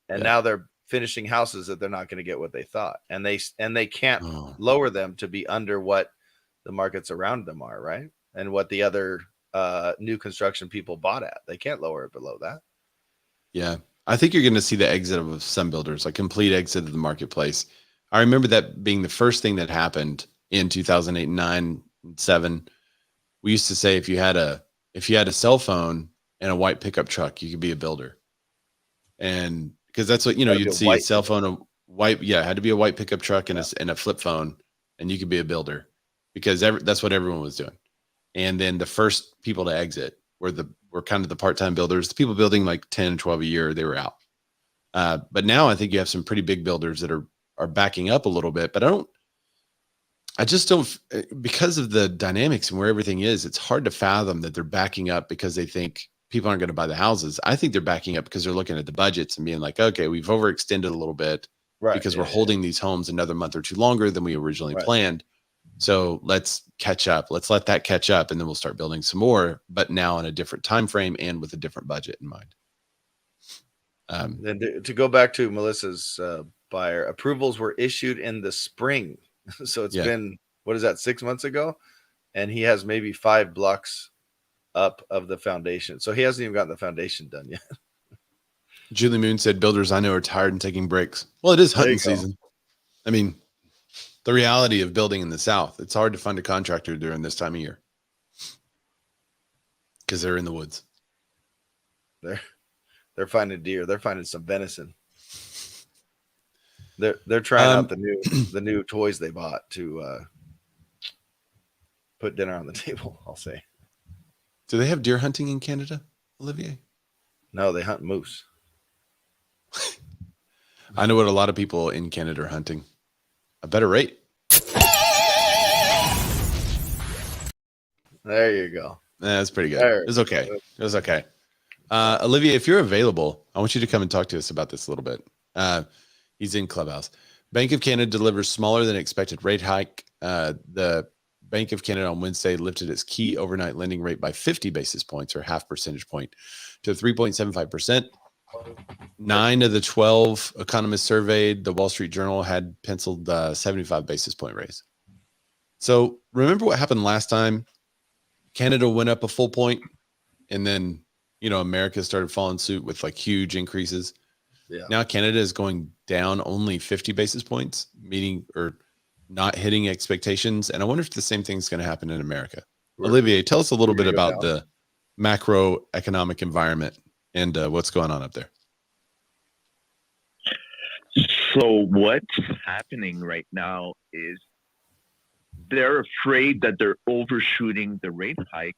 and now they're finishing houses that they're not going to get what they thought. And they can't lower them to be under what the markets around them are, right? And what the other new construction people bought at. They can't lower it below that. Yeah. I think you're going to see the exit of some builders, like complete exit of the marketplace. I remember that being the first thing that happened in 2008, 9, 7. We used to say if you had a cell phone and a white pickup truck, you could be a builder. And because that's what, you'd see a cell phone, it had to be a white pickup truck and a flip phone, and you could be a builder because that's what everyone was doing. And then the first people to exit were kind of the part-time builders, the people building like 10, 12 a year, they were out. But now I think you have some pretty big builders that are backing up a little bit, but I just don't, because of the dynamics and where everything is, it's hard to fathom that they're backing up because they think people aren't going to buy the houses. I think they're backing up because they're looking at the budgets and being like, okay, we've overextended a little bit because we're holding these homes another month or two longer than we originally planned. So let's catch up. Let's let that catch up, and then we'll start building some more, but now in a different time frame and with a different budget in mind. Then to go back to Melissa's buyer, approvals were issued in the spring. So it's been, what is that, 6 months ago? And he has maybe 5 blocks up of the foundation. So he hasn't even gotten the foundation done yet. Julie Moon said, builders I know are tired and taking breaks. Well, it is hunting season. I mean, the reality of building in the South, it's hard to find a contractor during this time of year because they're in the woods. They're finding deer. They're finding some venison. They're trying out the new toys they bought to put dinner on the table, I'll say. Do they have deer hunting in Canada, Olivier? No, they hunt moose. I know what a lot of people in Canada are hunting. A better rate. There you go. That's pretty good. It was okay. It was okay. Olivia, if you're available, I want you to come and talk to us about this a little bit. He's in Clubhouse. Bank of Canada delivers smaller than expected rate hike. The Bank of Canada on Wednesday lifted its key overnight lending rate by 50 basis points or half percentage point to 3.75%. 9 of the 12 economists surveyed, the Wall Street Journal had penciled 75 basis point raise. So remember what happened last time? Canada went up a full point and then, America started following suit with like huge increases. Yeah. Now Canada is going down only 50 basis points, meeting or not hitting expectations. And I wonder if the same thing is going to happen in America. Olivier, tell us a little bit about the macroeconomic environment and what's going on up there. So what's happening right now is they're afraid that they're overshooting the rate hikes.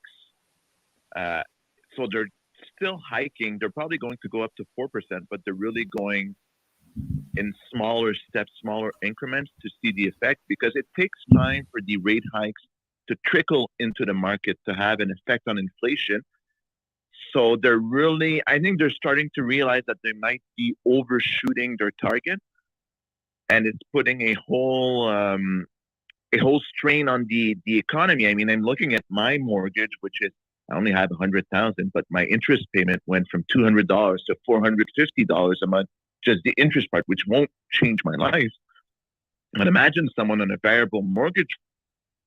So they're still hiking. They're probably going to go up to 4%, but they're really going in smaller steps, smaller increments to see the effect, because it takes time for the rate hikes to trickle into the market to have an effect on inflation. So I think they're starting to realize that they might be overshooting their target, and it's putting a whole strain on the economy. I mean, I'm looking at my mortgage, which is, I only have $100,000, but my interest payment went from $200 to $450 a month, just the interest part, which won't change my life. But imagine someone on a variable mortgage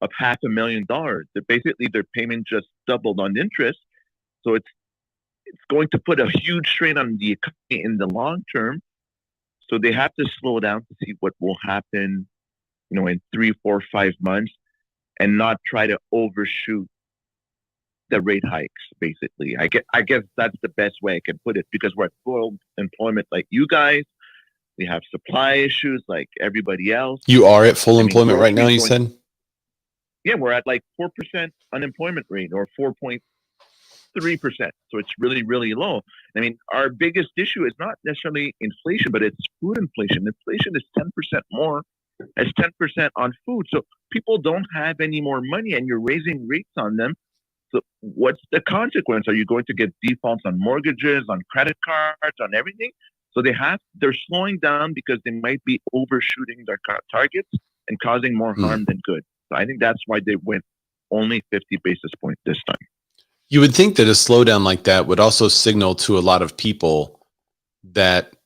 of $500,000. That basically their payment just doubled on interest. So it's going to put a huge strain on the economy in the long term. So they have to slow down to see what will happen, in 3, 4, 5 months, and not try to overshoot the rate hikes. Basically, I guess that's the best way I can put it, because we're at full employment like you guys. We have supply issues like everybody else. You are at full employment right now, you said? Yeah, we're at like 4% unemployment rate, or 4.3%. So it's really, really low. I mean, our biggest issue is not necessarily inflation, but it's food inflation. Inflation is 10% more. It's 10% on food. So people don't have any more money, and you're raising rates on them. So what's the consequence? Are you going to get defaults on mortgages, on credit cards, on everything? So they're slowing down because they might be overshooting their targets and causing more harm than good. So I think that's why they went only 50 basis points this time. You would think that a slowdown like that would also signal to a lot of people that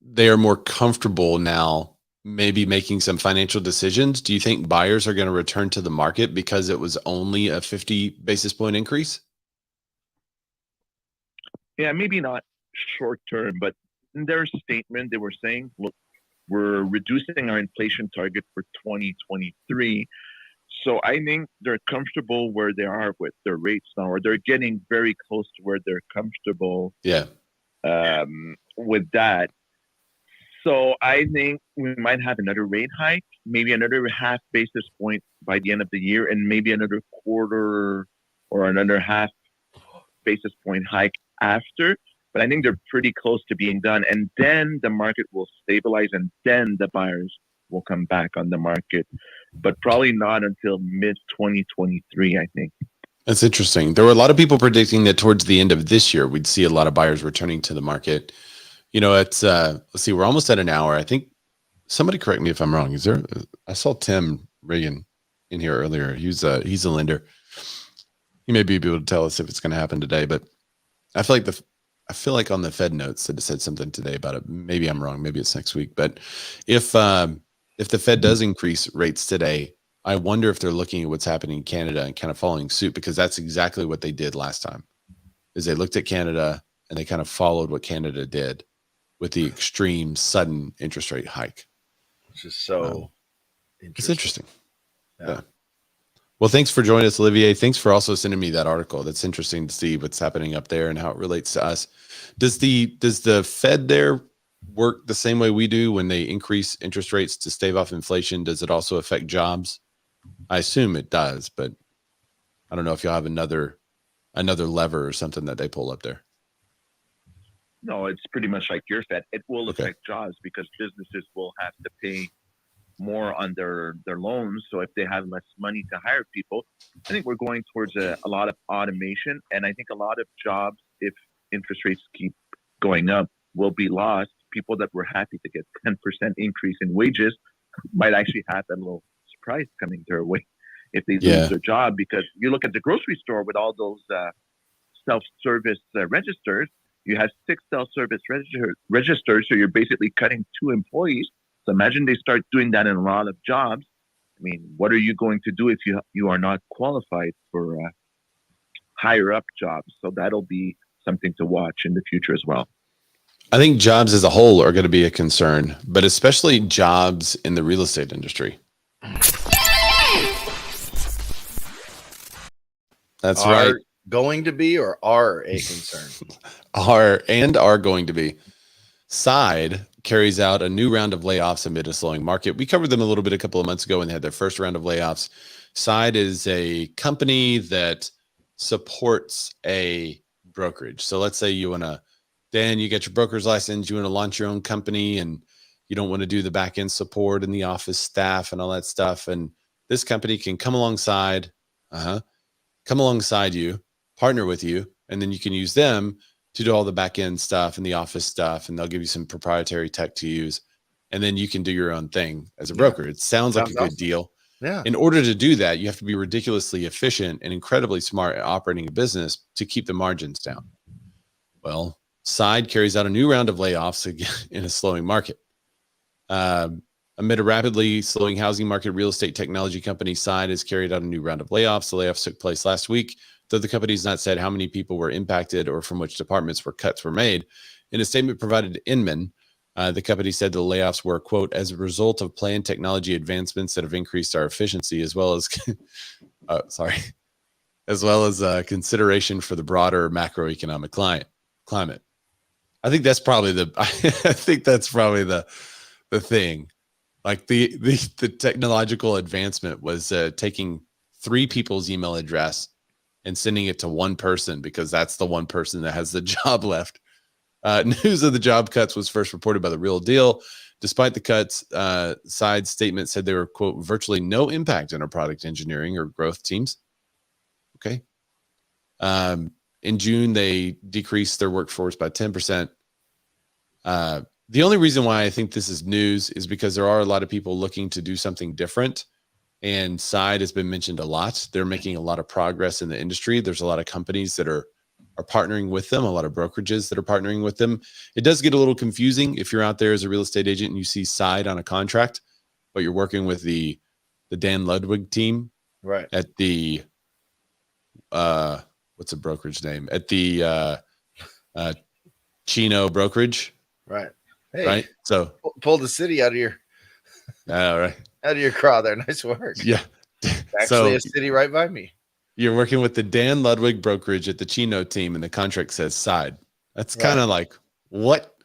they are more comfortable now, maybe making some financial decisions. Do you think buyers are going to return to the market because it was only a 50 basis point increase? Yeah, maybe not short term, but in their statement, they were saying, look, we're reducing our inflation target for 2023. So I think they're comfortable where they are with their rates now, or they're getting very close to where they're comfortable. Yeah. With that. So I think we might have another rate hike, maybe another half basis point by the end of the year, and maybe another quarter or another half basis point hike after. But I think they're pretty close to being done. And then the market will stabilize, and then the buyers will come back on the market, but probably not until mid-2023, I think. That's interesting. There were a lot of people predicting that towards the end of this year, we'd see a lot of buyers returning to the market. It's let's see, we're almost at an hour. I think somebody correct me if I'm wrong. I saw Tim Reagan in here earlier. He's a lender. He may be able to tell us if it's going to happen today, but I feel like on the Fed notes that it said something today about it. Maybe I'm wrong. Maybe it's next week. But if the Fed does increase rates today, I wonder if they're looking at what's happening in Canada and kind of following suit, because that's exactly what they did last time. Is they looked at Canada and they kind of followed what Canada did with the extreme sudden interest rate hike. Which is so interesting. It's interesting. Yeah. Well, thanks for joining us, Olivier. Thanks for also sending me that article. That's interesting to see what's happening up there and how it relates to us. Does the Fed there work the same way we do when they increase interest rates to stave off inflation? Does it also affect jobs? I assume it does, but I don't know if you'll have another lever or something that they pull up there. No, it's pretty much like your Fed. It will affect jobs because businesses will have to pay more on their loans. So if they have less money to hire people, I think we're going towards a lot of automation. And I think a lot of jobs, if interest rates keep going up, will be lost. People that were happy to get 10% increase in wages might actually have a little surprise coming their way if they lose their job. Because you look at the grocery store with all those self-service registers, you have 6 self-service registers, so you're basically cutting 2 employees. So imagine they start doing that in a lot of jobs. I mean, what are you going to do if you are not qualified for higher up jobs. So that'll be something to watch in the future as well. I think jobs as a whole are going to be a concern, but especially jobs in the real estate industry. That's right. Going to be or are a concern? are going to be. Side carries out a new round of layoffs amid a slowing market. We covered them a little bit a couple of months ago when they had their first round of layoffs. Side is a company that supports a brokerage. So let's say you want to, Dan, you get your broker's license, you want to launch your own company and you don't want to do the back end support and the office staff and all that stuff. And this company can come alongside you, partner with you, and then you can use them to do all the back end stuff and the office stuff, and they'll give you some proprietary tech to use, and then you can do your own thing as a broker. It sounds like a good deal. Yeah. In order to do that, you have to be ridiculously efficient and incredibly smart at operating a business to keep the margins down. Well, Side carries out a new round of layoffs again in a slowing market. Amid a rapidly slowing housing market, real estate technology company Side has carried out a new round of layoffs. The layoffs took place last week, though the company has not said how many people were impacted or from which departments where cuts were made. In a statement provided to Inman, the company said the layoffs were, quote, as a result of planned technology advancements that have increased our efficiency, as well as, consideration for the broader macroeconomic climate. I think that's probably the thing. Like the technological advancement was taking 3 people's email address and sending it to one person because that's the one person that has the job left. News of the job cuts was first reported by The Real Deal. Despite the cuts, Side's statement said there were, quote, virtually no impact on our product engineering or growth teams. Okay. In June, they decreased their workforce by 10%. The only reason why I think this is news is because there are a lot of people looking to do something different. And Side has been mentioned a lot. They're making a lot of progress in the industry. There's a lot of companies that are partnering with them, a lot of brokerages that are partnering with them. It does get a little confusing if you're out there as a real estate agent and you see Side on a contract, but you're working with the Dan Ludwig team, right? At the what's the brokerage name? At the Chino brokerage, right? Hey, right. So pull the city out of your right. Out of your craw there. Nice work. Yeah. Actually, a city right by me. You're working with the Dan Ludwig brokerage at the Chino team, and the contract says Side. That's kind of like what?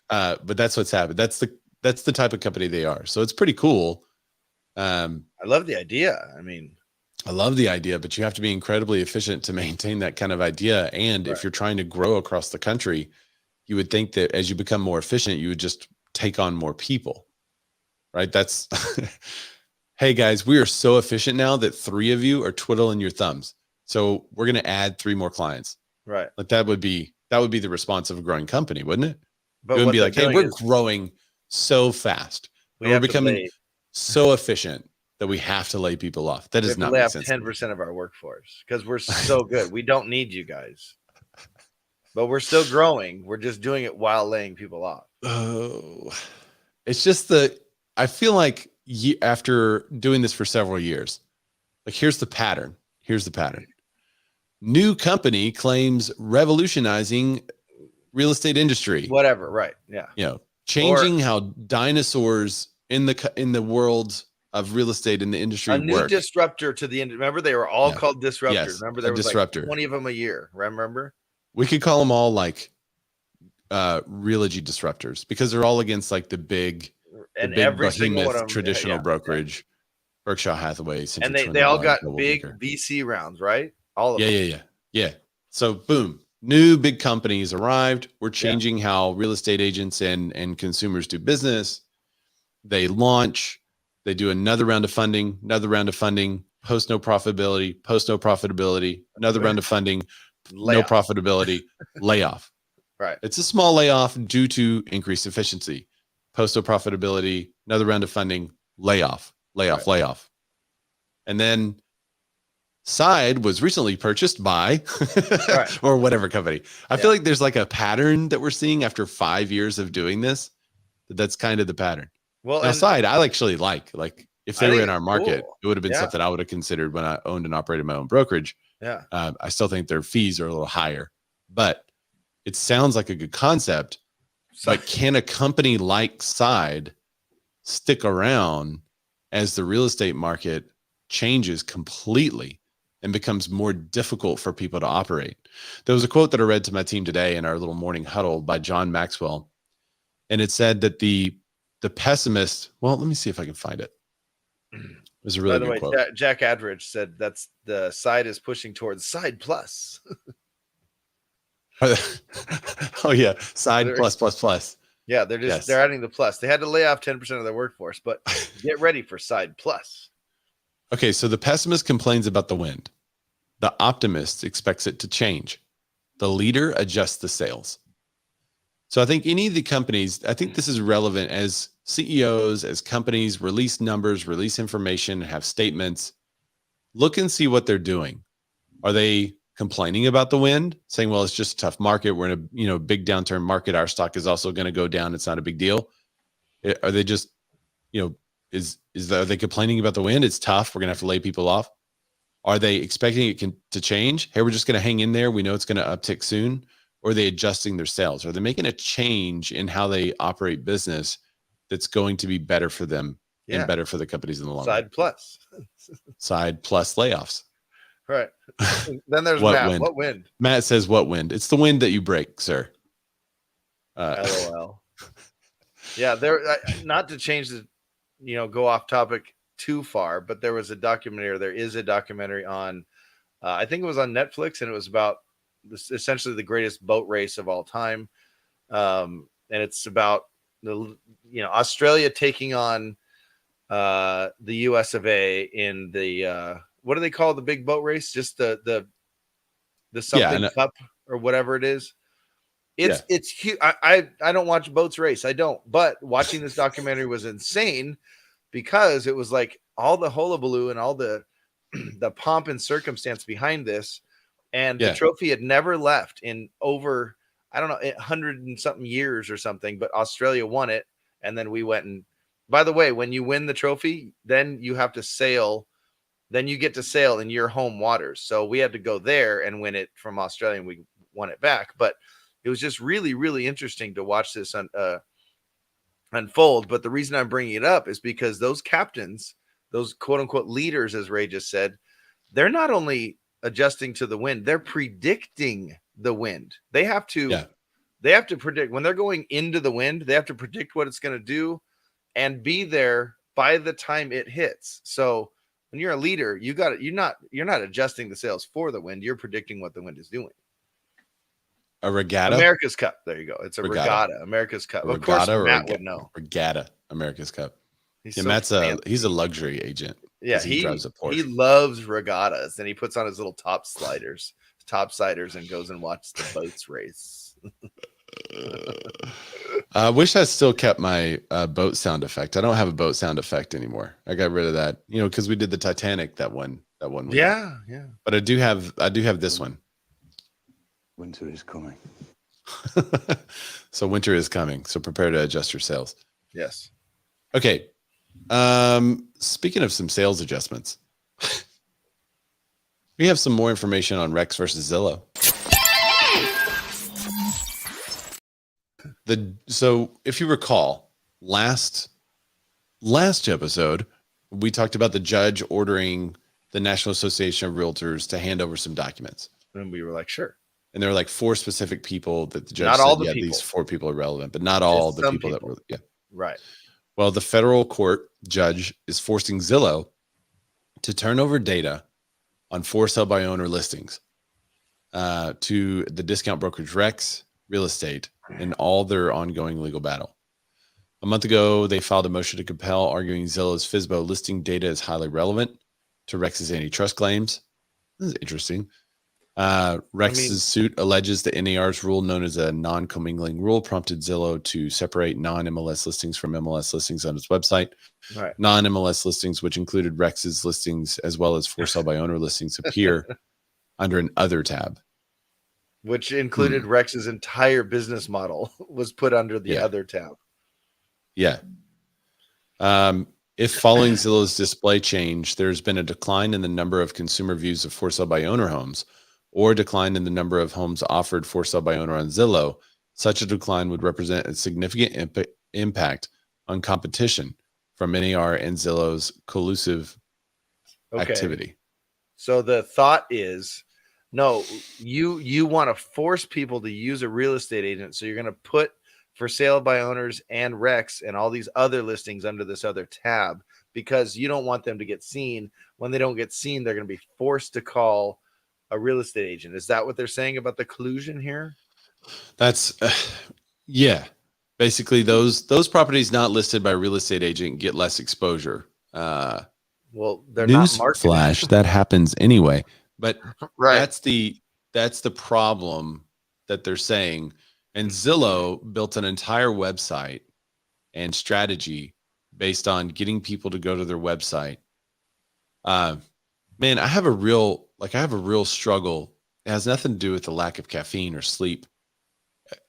But that's what's happened. That's the type of company they are. So it's pretty cool. I love the idea. I love the idea, but you have to be incredibly efficient to maintain that kind of idea. And if you're trying to grow across the country, you would think that as you become more efficient, you would just take on more people. Right? That's, hey guys, we are so efficient now that 3 of you are twiddling your thumbs. So we're going to add 3 more clients. Right. Like that would be the response of a growing company, wouldn't it? But it would be like, hey, we're growing so fast. We're becoming so efficient that we have to lay people off. That does not make sense. 10% of our workforce because we're so good. We don't need you guys. But we're still growing. We're just doing it while laying people off. Oh, it's just I feel like after doing this for several years, like here's the pattern. New company claims revolutionizing real estate industry. Whatever, right? Yeah. Changing how dinosaurs in the world of real estate in the industry a new work. Disruptor to the end. Remember, they were all called disruptors. Yes, remember, there was disruptor. Like 20 of them a year. Remember? We could call them all like Realogy disruptors because they're all against like the big every single one of them, traditional brokerage, Berkshire Hathaway, and they all got big VC rounds, right? All of them. Yeah. So boom, new big companies arrived. We're changing how real estate agents and consumers do business. They launch, they do another round of funding, post no profitability, another round of funding, no profitability, layoff. Right. It's a small layoff due to increased efficiency. Post no profitability, another round of funding, layoff. And then Side was recently purchased by or whatever company. I feel like there's like a pattern that we're seeing after 5 years of doing this. That's kind of the pattern. Well, now Side, I actually like if they were in our market, it would have been something I would have considered when I owned and operated my own brokerage. Yeah. I still think their fees are a little higher, but it sounds like a good concept. But can a company like Side stick around as the real estate market changes completely and becomes more difficult for people to operate? There was a quote that I read to my team today in our little morning huddle by John Maxwell, and it said that the pessimist, well, let me see if I can find it. It was a really good quote. Jack Adridge said that's the Side is pushing towards Side Plus. Oh yeah, Side plus. Yeah, they're adding the plus. They had to lay off 10% of their workforce, but get ready for Side Plus. Okay, so the pessimist complains about the wind. The optimist expects it to change. The leader adjusts the sails. So I think any of the companies, I think this is relevant as CEOs, as companies release numbers, release information, have statements. Look and see what they're doing. Are they complaining about the wind, saying, well, it's just a tough market. We're in a big downturn market. Our stock is also going to go down. It's not a big deal. Are they just, are they complaining about the wind? It's tough. We're going to have to lay people off. Are they expecting it to change? Hey, we're just going to hang in there. We know it's going to uptick soon. Or are they adjusting their sales? Are they making a change in how they operate business that's going to be better for them and better for the companies in the long run? Side plus. Side plus layoffs. Right. Then there's What Matt. wind? What wind? Matt says, what wind? It's the wind that you break, sir. LOL. Yeah, not to change the, go off topic too far, but there is a documentary on, I think it was on Netflix, and it was about essentially the greatest boat race of all time. And it's about Australia taking on the US of A in the what do they call the big boat race? Just the something cup or whatever it is. It's huge. I don't watch boats race. I don't. But watching this documentary was insane because it was like all the hullabaloo and all the pomp and circumstance behind this. And the trophy had never left in over, I don't know, 100 and something years or something. But Australia won it. And then we went and, by the way, when you win the trophy, then you have to sail. Then you get to sail in your home waters. So we had to go there and win it from Australia, and we won it back. But it was just really, really interesting to watch this unfold. But the reason I'm bringing it up is because those captains, those quote unquote leaders, as Ray just said, they're not only adjusting to the wind, they're predicting the wind. They have to predict when they're going into the wind. They have to predict what it's going to do and be there by the time it hits. So when you're a leader, you're not adjusting the sails for the wind. You're predicting what the wind is doing. A regatta? America's Cup. There you go. It's a regatta. America's Cup. Of course, Matt would know. Regatta. America's Cup. He's Matt's he's a luxury agent. Yeah, he drives a Porsche. He loves regattas, and he puts on his little topsiders, and goes and watches the boats race. I wish I still kept my boat sound effect. I don't have a boat sound effect anymore. I got rid of that, because we did the Titanic that one week. Yeah. But I do have this one. Winter is coming. So winter is coming. So prepare to adjust your sails. Yes. Okay. Speaking of some sales adjustments, we have some more information on REX versus Zillow. So if you recall, last episode, we talked about the judge ordering the National Association of Realtors to hand over some documents. And we were like, sure. And there were like 4 specific people that the judge not said, all the people. These 4 people are relevant, but not all Just the people that were, Right. Well, the federal court judge is forcing Zillow to turn over data on for sale by owner listings to the discount brokerage REX Real Estate in all their ongoing legal battle. A month ago, they filed a motion to compel, arguing Zillow's FSBO listing data is highly relevant to REX's antitrust claims. This is interesting. REX's suit alleges the NAR's rule, known as a non-commingling rule, prompted Zillow to separate non-MLS listings from MLS listings on its website. Right. Non-MLS listings, which included REX's listings as well as for sale by owner listings, appear under an other tab. Which included REX's entire business model was put under the other tab. Yeah. If following Zillow's display change, there's been a decline in the number of consumer views of for sale by owner homes, or a decline in the number of homes offered for sale by owner on Zillow, such a decline would represent a significant impact on competition from NAR and Zillow's collusive activity. So the thought is, no, you want to force people to use a real estate agent. So you're going to put for sale by owners and REX and all these other listings under this other tab because you don't want them to get seen. When they don't get seen, they're going to be forced to call a real estate agent. Is that what they're saying about the collusion here? That's yeah. Basically, those properties not listed by a real estate agent get less exposure. Well, they're News not marketed. flash that happens anyway, but Right. that's the problem that they're saying. And Zillow built an entire website and strategy based on getting people to go to their website. Man, I have a real struggle. It has nothing to do with the lack of caffeine or sleep.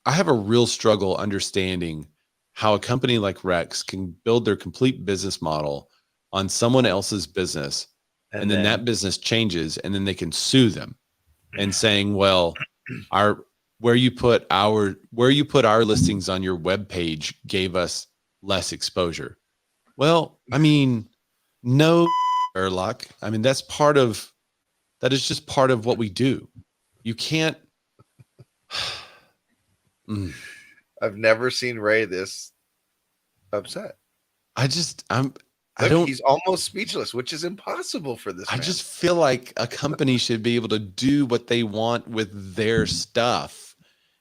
I have a real struggle understanding how a company like REX can build their complete business model on someone else's business, and then that business changes, and then they can sue them and saying, well, where you put our listings on your web page gave us less exposure. Well, I mean, no, Erlock. I mean, that is just part of what we do. You can't. I've never seen Ray this upset. He's almost speechless, which is impossible for this man. I just feel like a company should be able to do what they want with their stuff.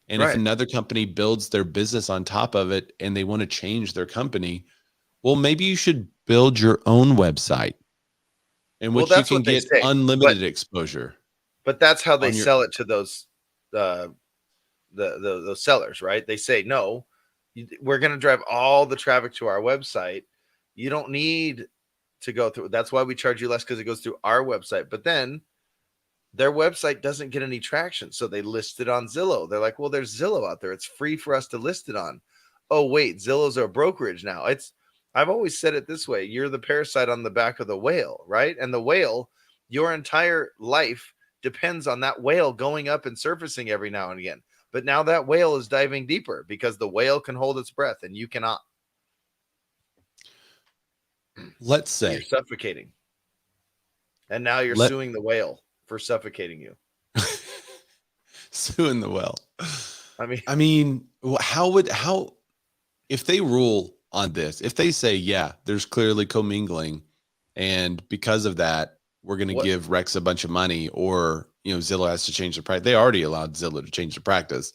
And if another company builds their business on top of it and they want to change their company, well, maybe you should build your own website in which you can get unlimited exposure. But that's how they sell it to those those sellers, right? They say, no, we're going to drive all the traffic to our website. You don't need to go through. That's why we charge you less, because it goes through our website. But then their website doesn't get any traction. So they list it on Zillow. They're like, well, there's Zillow out there. It's free for us to list it on. Oh, wait, Zillow's a brokerage now. I've always said it this way. You're the parasite on the back of the whale, right? And the whale, your entire life depends on that whale going up and surfacing every now and again. But now that whale is diving deeper because the whale can hold its breath and you cannot. Let's say you're suffocating. And now you're suing the whale for suffocating you. Suing the whale. I mean, how if they rule on this, if they say, yeah, there's clearly commingling, and because of that, we're going to give REX a bunch of money, or, Zillow has to change the price. They already allowed Zillow to change the practice.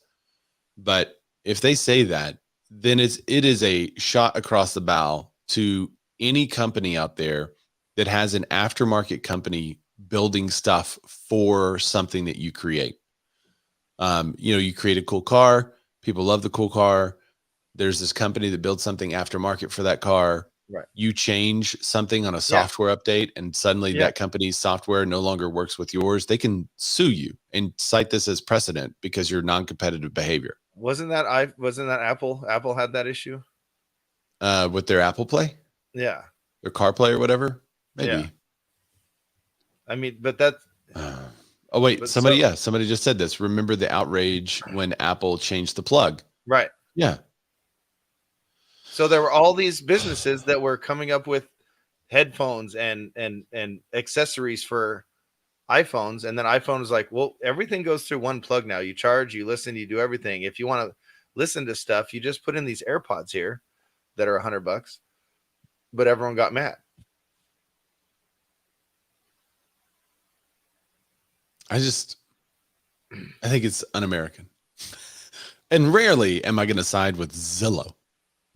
But if they say that, then it is a shot across the bow to any company out there that has an aftermarket company building stuff for something that you create. You create a cool car. People love the cool car. There's this company that builds something aftermarket for that car. Right. You change something on a software update, and suddenly that company's software no longer works with yours. They can sue you and cite this as precedent because you're non-competitive behavior. Wasn't that Apple? Apple had that issue with their Apple Play. Yeah. Their CarPlay or whatever. Maybe. Yeah. I mean, but that's. Oh wait, somebody just said this. Remember the outrage when Apple changed the plug? Right. Yeah. So there were all these businesses that were coming up with headphones and accessories for iPhones, and then iPhone was like, well, everything goes through one plug now. You charge, you listen, you do everything. If you want to listen to stuff, you just put in these AirPods here that are $100. But everyone got mad. I think it's un-American. And rarely am I going to side with Zillow.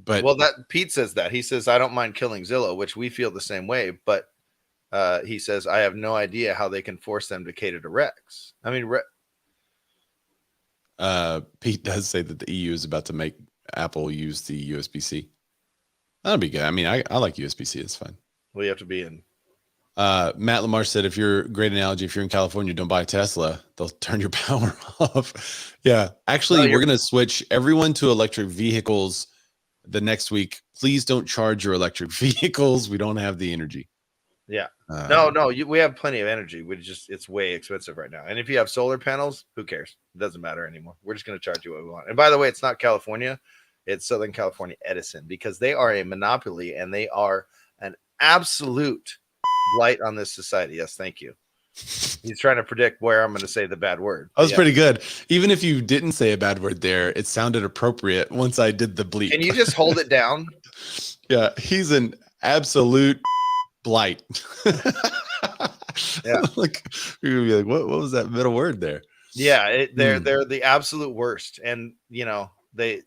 But that Pete says that. He says, I don't mind killing Zillow, which we feel the same way. But he says, I have no idea how they can force them to cater to REX. I mean, Pete does say that the EU is about to make Apple use the USB-C. That'll be good. I mean, I like USB-C. It's fine. Well, you have to be in. Matt Lamar said, great analogy, if you're in California, don't buy a Tesla. They'll turn your power off. Yeah. Actually, we're going to switch everyone to electric vehicles the next week, please don't charge your electric vehicles. We don't have the energy. Yeah. No, we have plenty of energy. It's way expensive right now. And if you have solar panels, who cares? It doesn't matter anymore. We're just going to charge you what we want. And by the way, it's not California. It's Southern California Edison, because they are a monopoly and they are an absolute blight on this society. Yes, thank you. He's trying to predict where I'm going to say the bad word. That was pretty good. Even if you didn't say a bad word there, it sounded appropriate once I did the bleep. Can you just hold it down? Yeah, he's an absolute blight. Yeah. Like you're gonna be like, what was that middle word there? Yeah, they're the absolute worst. And you know, they're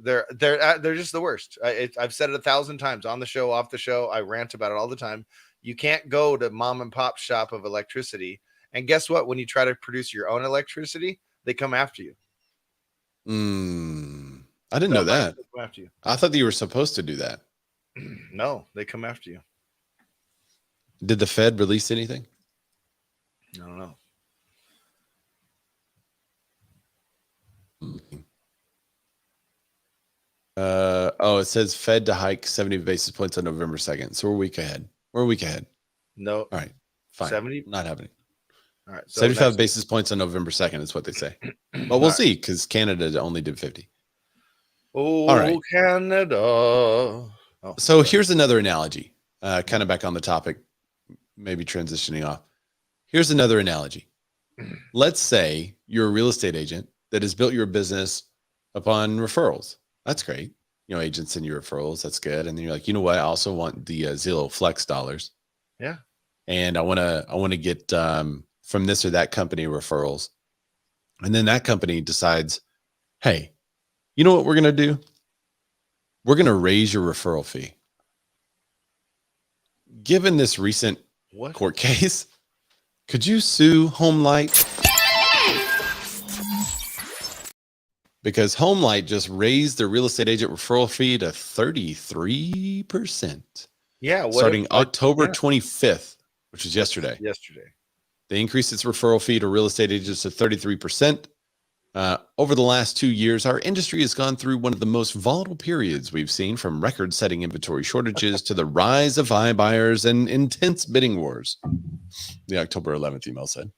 just the worst. I've said it 1,000 times on the show, off the show. I rant about it all the time. You can't go to mom and pop shop of electricity. And guess what? When you try to produce your own electricity, they come after you. I didn't know that. They come after you. I thought that you were supposed to do that. No, they come after you. Did the Fed release anything? I don't know. It says Fed to hike 70 basis points on November 2nd. So we're a week ahead. No. All right. Fine. 70? Not happening. All right. So 75 basis points on November 2nd is what they say. But we'll see, because Canada only did 50. Oh, all right. Canada. Oh, so here's another analogy, kind of back on the topic, maybe transitioning off. Here's another analogy. Let's say you're a real estate agent that has built your business upon referrals. That's great. You know, agents send you referrals. That's good. And then you're like, you know what? I also want the Zillow Flex dollars. Yeah. And I want to get from this or that company referrals. And then that company decides, hey, you know what we're going to do? We're going to raise your referral fee. Given this recent court case, could you sue HomeLight? Because HomeLight just raised their real estate agent referral fee to 33%. Yeah. Starting October 25th, which is yesterday. They increased its referral fee to real estate agents to 33%. Over the last 2 years, our industry has gone through one of the most volatile periods we've seen, from record-setting inventory shortages to the rise of iBuyers and intense bidding wars. The October 11th email said.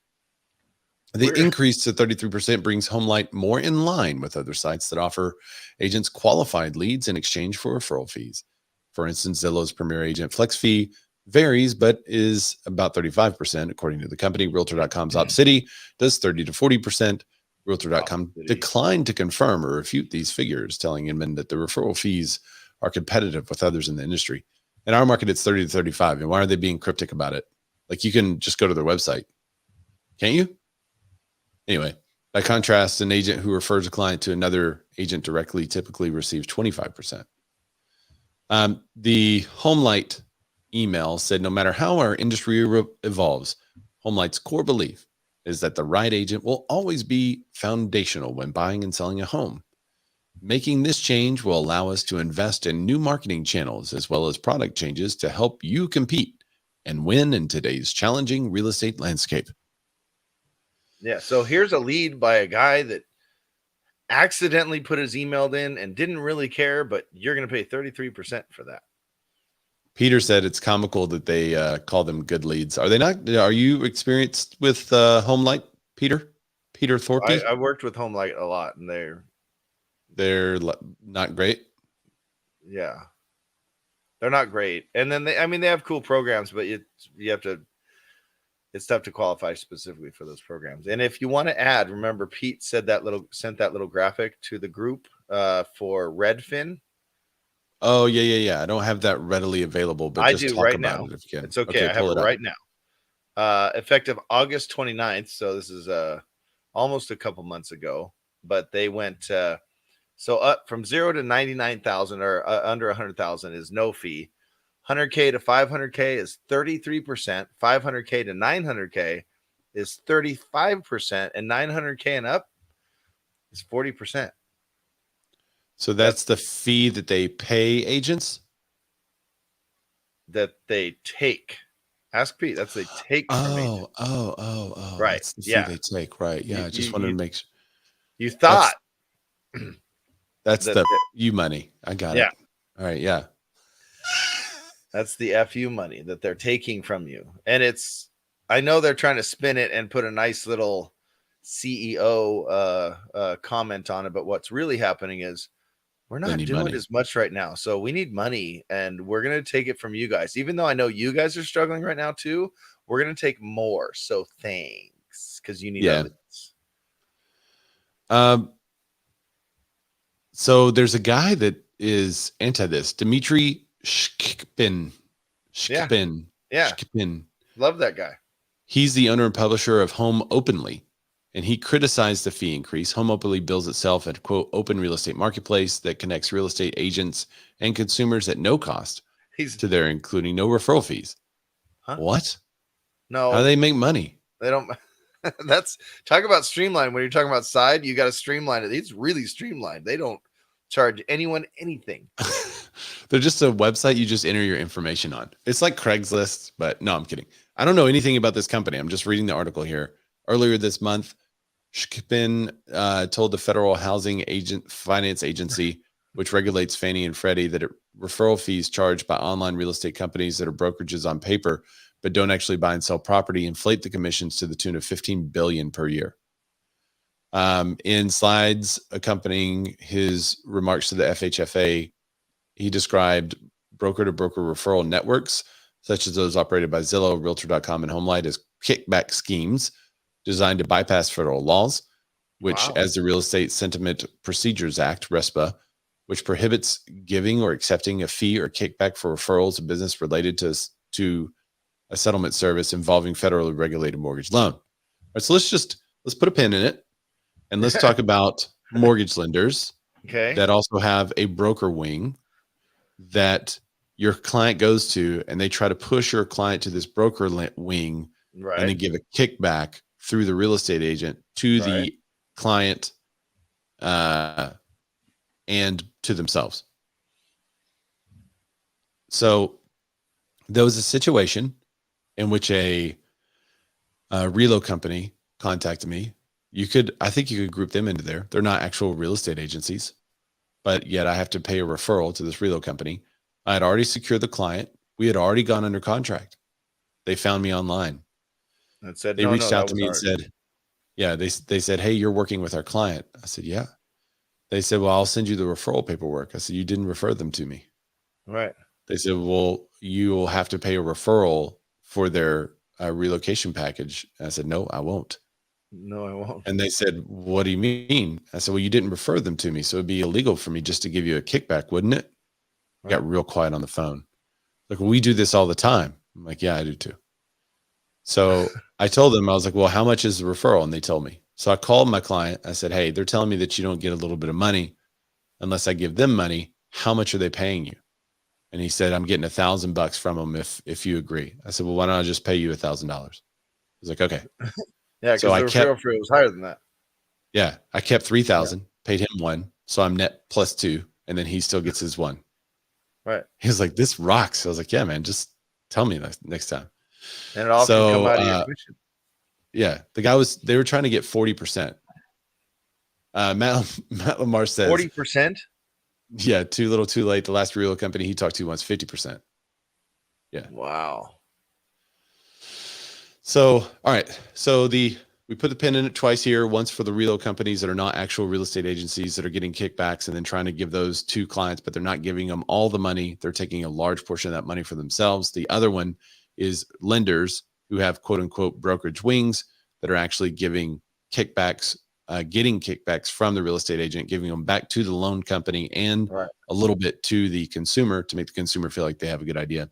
The increase to 33% brings HomeLight more in line with other sites that offer agents qualified leads in exchange for referral fees. For instance, Zillow's premier agent flex fee varies, but is about 35%, according to the company. Realtor.com's Opcity does 30 to 40%. Realtor.com declined to confirm or refute these figures, telling Inman that the referral fees are competitive with others in the industry. In our market, it's 30 to 35. And why are they being cryptic about it? Like, you can just go to their website. Can't you? Anyway, by contrast, an agent who refers a client to another agent directly typically receives 25%. The HomeLight email said, no matter how our industry evolves, HomeLight's core belief is that the right agent will always be foundational when buying and selling a home. Making this change will allow us to invest in new marketing channels as well as product changes to help you compete and win in today's challenging real estate landscape. Yeah. So here's a lead by a guy that accidentally put his email in and didn't really care, but you're going to pay 33% for that. Peter said it's comical that they call them good leads. Are they not? Are you experienced with HomeLight, Peter Thorpe? I worked with HomeLight a lot, and they're not great. Yeah, they're not great. And then they have cool programs, but you have to. It's tough to qualify specifically for those programs. And if you want to add, remember Pete sent that little graphic to the group for Redfin. Oh, yeah. I don't have that readily available, but just talk right about now. it if you can. It's okay. I have it right now. Effective August 29th. So this is almost a couple months ago, but they went so up from 0 to 99,000 or under 100,000 is no fee. 100K to 500K is 33%. 500K to 900K is 35%, and 900K and up is 40%. So that's the fee that they pay agents? That they take. Ask Pete. That's they take from agents. Oh. Right. That's the fee they take. Right. Yeah. I just wanted to make sure. You thought. That's the you money. I got it. All right. Yeah. That's the FU money that they're taking from you. And I know they're trying to spin it and put a nice little CEO comment on it. But what's really happening is we're not doing money. as much right now. So we need money and we're going to take it from you guys. Even though I know you guys are struggling right now too, we're going to take more. So thanks. Because you need evidence. So there's a guy that is anti this, Dmitry Shkipin. Shkipin. Love that guy. He's the owner and publisher of Home Openly, and he criticized the fee increase. Home Openly bills itself at, quote, open real estate marketplace that connects real estate agents and consumers at no cost to their, including no referral fees. Huh? What? No. How do they make money? They don't. That's talk about streamline. When you're talking about side, you got to streamline it. It's really streamlined. They don't charge anyone anything. They're just a website you just enter your information on. It's like Craigslist, but no, I'm kidding. I don't know anything about this company. I'm just reading the article here. Earlier this month, Shkipin told the Federal Housing Finance Agency, which regulates Fannie and Freddie, that referral fees charged by online real estate companies that are brokerages on paper but don't actually buy and sell property inflate the commissions to the tune of $15 billion per year. In slides accompanying his remarks to the FHFA, he described broker-to-broker referral networks, such as those operated by Zillow, Realtor.com, and HomeLight, as kickback schemes designed to bypass federal laws, which, as the Real Estate Settlement Procedures Act, RESPA, which prohibits giving or accepting a fee or kickback for referrals of business related to a settlement service involving federally regulated mortgage loan. All right, so let's put a pin in it, and let's talk about mortgage lenders that also have a broker wing that your client goes to, and they try to push your client to this broker wing, and they give a kickback through the real estate agent to the client and to themselves. So there was a situation in which a relo company contacted me. I think you could group them into there. They're not actual real estate agencies, but yet I have to pay a referral to this relo company. I had already secured the client. We had already gone under contract. They found me online. And said, they reached out to me and said, they said, hey, you're working with our client. I said, yeah. They said, well, I'll send you the referral paperwork. I said, you didn't refer them to me. Right. They said, well, you will have to pay a referral for their relocation package. And I said, no, I won't. No, I won't. And they said, what do you mean? I said, well, you didn't refer them to me. So it'd be illegal for me just to give you a kickback, wouldn't it? I got real quiet on the phone. Like, we do this all the time. I'm like, yeah, I do too. So I told them, I was like, well, how much is the referral? And they told me. So I called my client. I said, hey, they're telling me that you don't get a little bit of money unless I give them money. How much are they paying you? And he said, I'm getting $1,000 from them if you agree. I said, well, why don't I just pay you $1,000? He's like, okay. Yeah, because the referral fee was higher than that. Yeah, I kept 3,000, paid him 1, so I'm net plus 2, and then he still gets his 1. Right. He was like, this rocks. I was like, yeah, man, just tell me next time. And it all can come out of your commission. Yeah, they were trying to get 40%. Matt Lamar says 40%. Yeah, too little, too late. The last real company he talked to wants 50%. Yeah. Wow. So, all right. So we put the pin in it twice here. Once for the real companies that are not actual real estate agencies that are getting kickbacks and then trying to give those to clients, but they're not giving them all the money. They're taking a large portion of that money for themselves. The other one is lenders who have quote unquote brokerage wings that are actually giving kickbacks, getting kickbacks from the real estate agent, giving them back to the loan company and a little bit to the consumer to make the consumer feel like they have a good idea.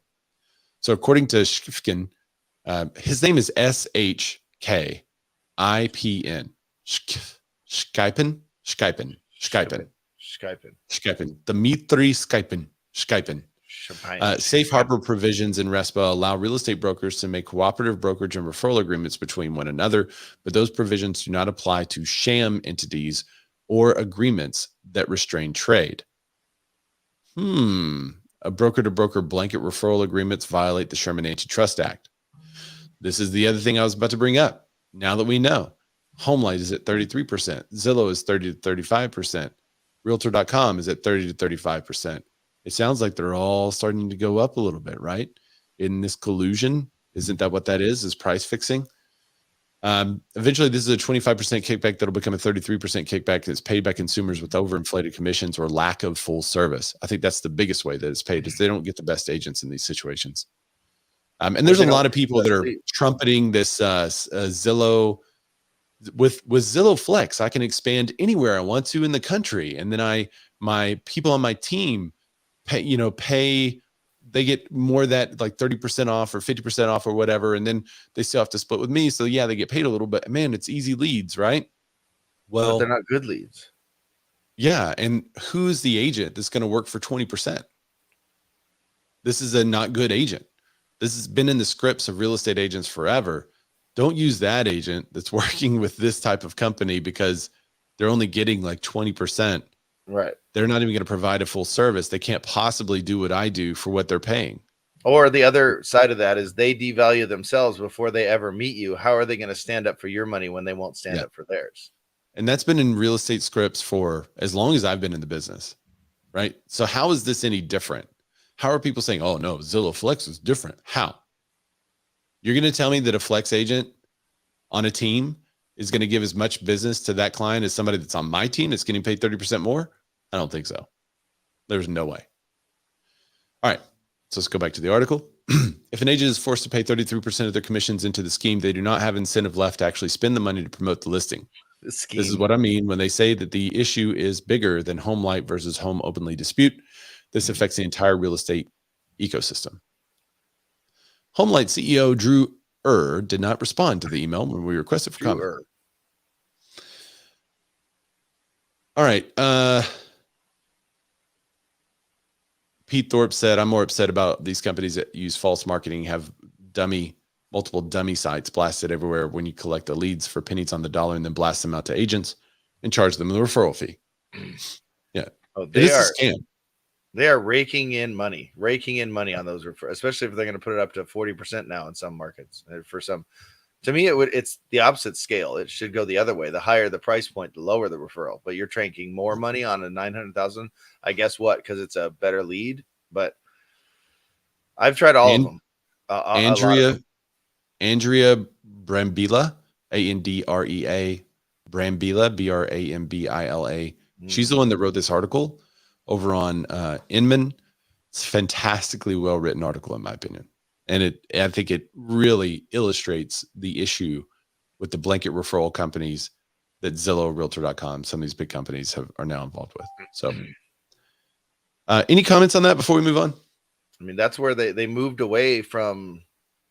So according to Shkipin, his name is SHKIPN. Shkipin. Dmitry Shkipin. Safe harbor provisions in RESPA allow real estate brokers to make cooperative brokerage and referral agreements between one another, but those provisions do not apply to sham entities or agreements that restrain trade. A broker-to-broker blanket referral agreements violate the Sherman Antitrust Act. This is the other thing I was about to bring up. Now that we know, HomeLight is at 33%, Zillow is 30 to 35%. Realtor.com is at 30 to 35%. It sounds like they're all starting to go up a little bit, right? In this collusion, isn't that what that is price fixing? Eventually, this is a 25% kickback that'll become a 33% kickback that's paid by consumers with overinflated commissions or lack of full service. I think that's the biggest way that it's paid is they don't get the best agents in these situations. And there's a lot of people that are trumpeting this Zillow. With Zillow Flex, I can expand anywhere I want to in the country, and then my people on my team pay. They get more that like 30% off or 50% off or whatever. And then they still have to split with me. So yeah, they get paid a little bit, man, it's easy leads, right? Well, but they're not good leads. Yeah. And who's the agent that's going to work for 20%? This is a not good agent. This has been in the scripts of real estate agents forever. Don't use that agent that's working with this type of company because they're only getting like 20%. Right. They're not even going to provide a full service. They can't possibly do what I do for what they're paying. Or the other side of that is they devalue themselves before they ever meet you. How are they going to stand up for your money when they won't stand up for theirs? And that's been in real estate scripts for as long as I've been in the business, right? So how is this any different? How are people saying, oh no, Zillow Flex is different? How? You're going to tell me that a Flex agent on a team is going to give as much business to that client as somebody that's on my team that's getting paid 30% more? I don't think so. There's no way. All right. So let's go back to the article. If an agent is forced to pay 33% of their commissions into the scheme, they do not have incentive left to actually spend the money to promote the listing. This is what I mean when they say that the issue is bigger than HomeLight versus Home Openly dispute. This affects the entire real estate ecosystem. HomeLight CEO Drew did not respond to the email when we requested for comment. All right. Pete Thorpe said, I'm more upset about these companies that use false marketing, have multiple dummy sites blasted everywhere when you collect the leads for pennies on the dollar and then blast them out to agents and charge them the referral fee. Yeah. Oh, it is a scam. They are raking in money on those referrals, especially if they're going to put it up to 40% now in some markets. For some, to me, it's the opposite scale. It should go the other way. The higher the price point, the lower the referral. But you're tranking more money on a 900,000. I guess what? Because it's a better lead. But I've tried all of them. Andrea Brambila, Andrea Brambila, Brambila. She's the one that wrote this article over on Inman. It's a fantastically well written article, in my opinion. And I think it really illustrates the issue with the blanket referral companies that Zillow, Realtor.com, some of these big companies are now involved with. So any comments on that before we move on? I mean, that's where they moved away from.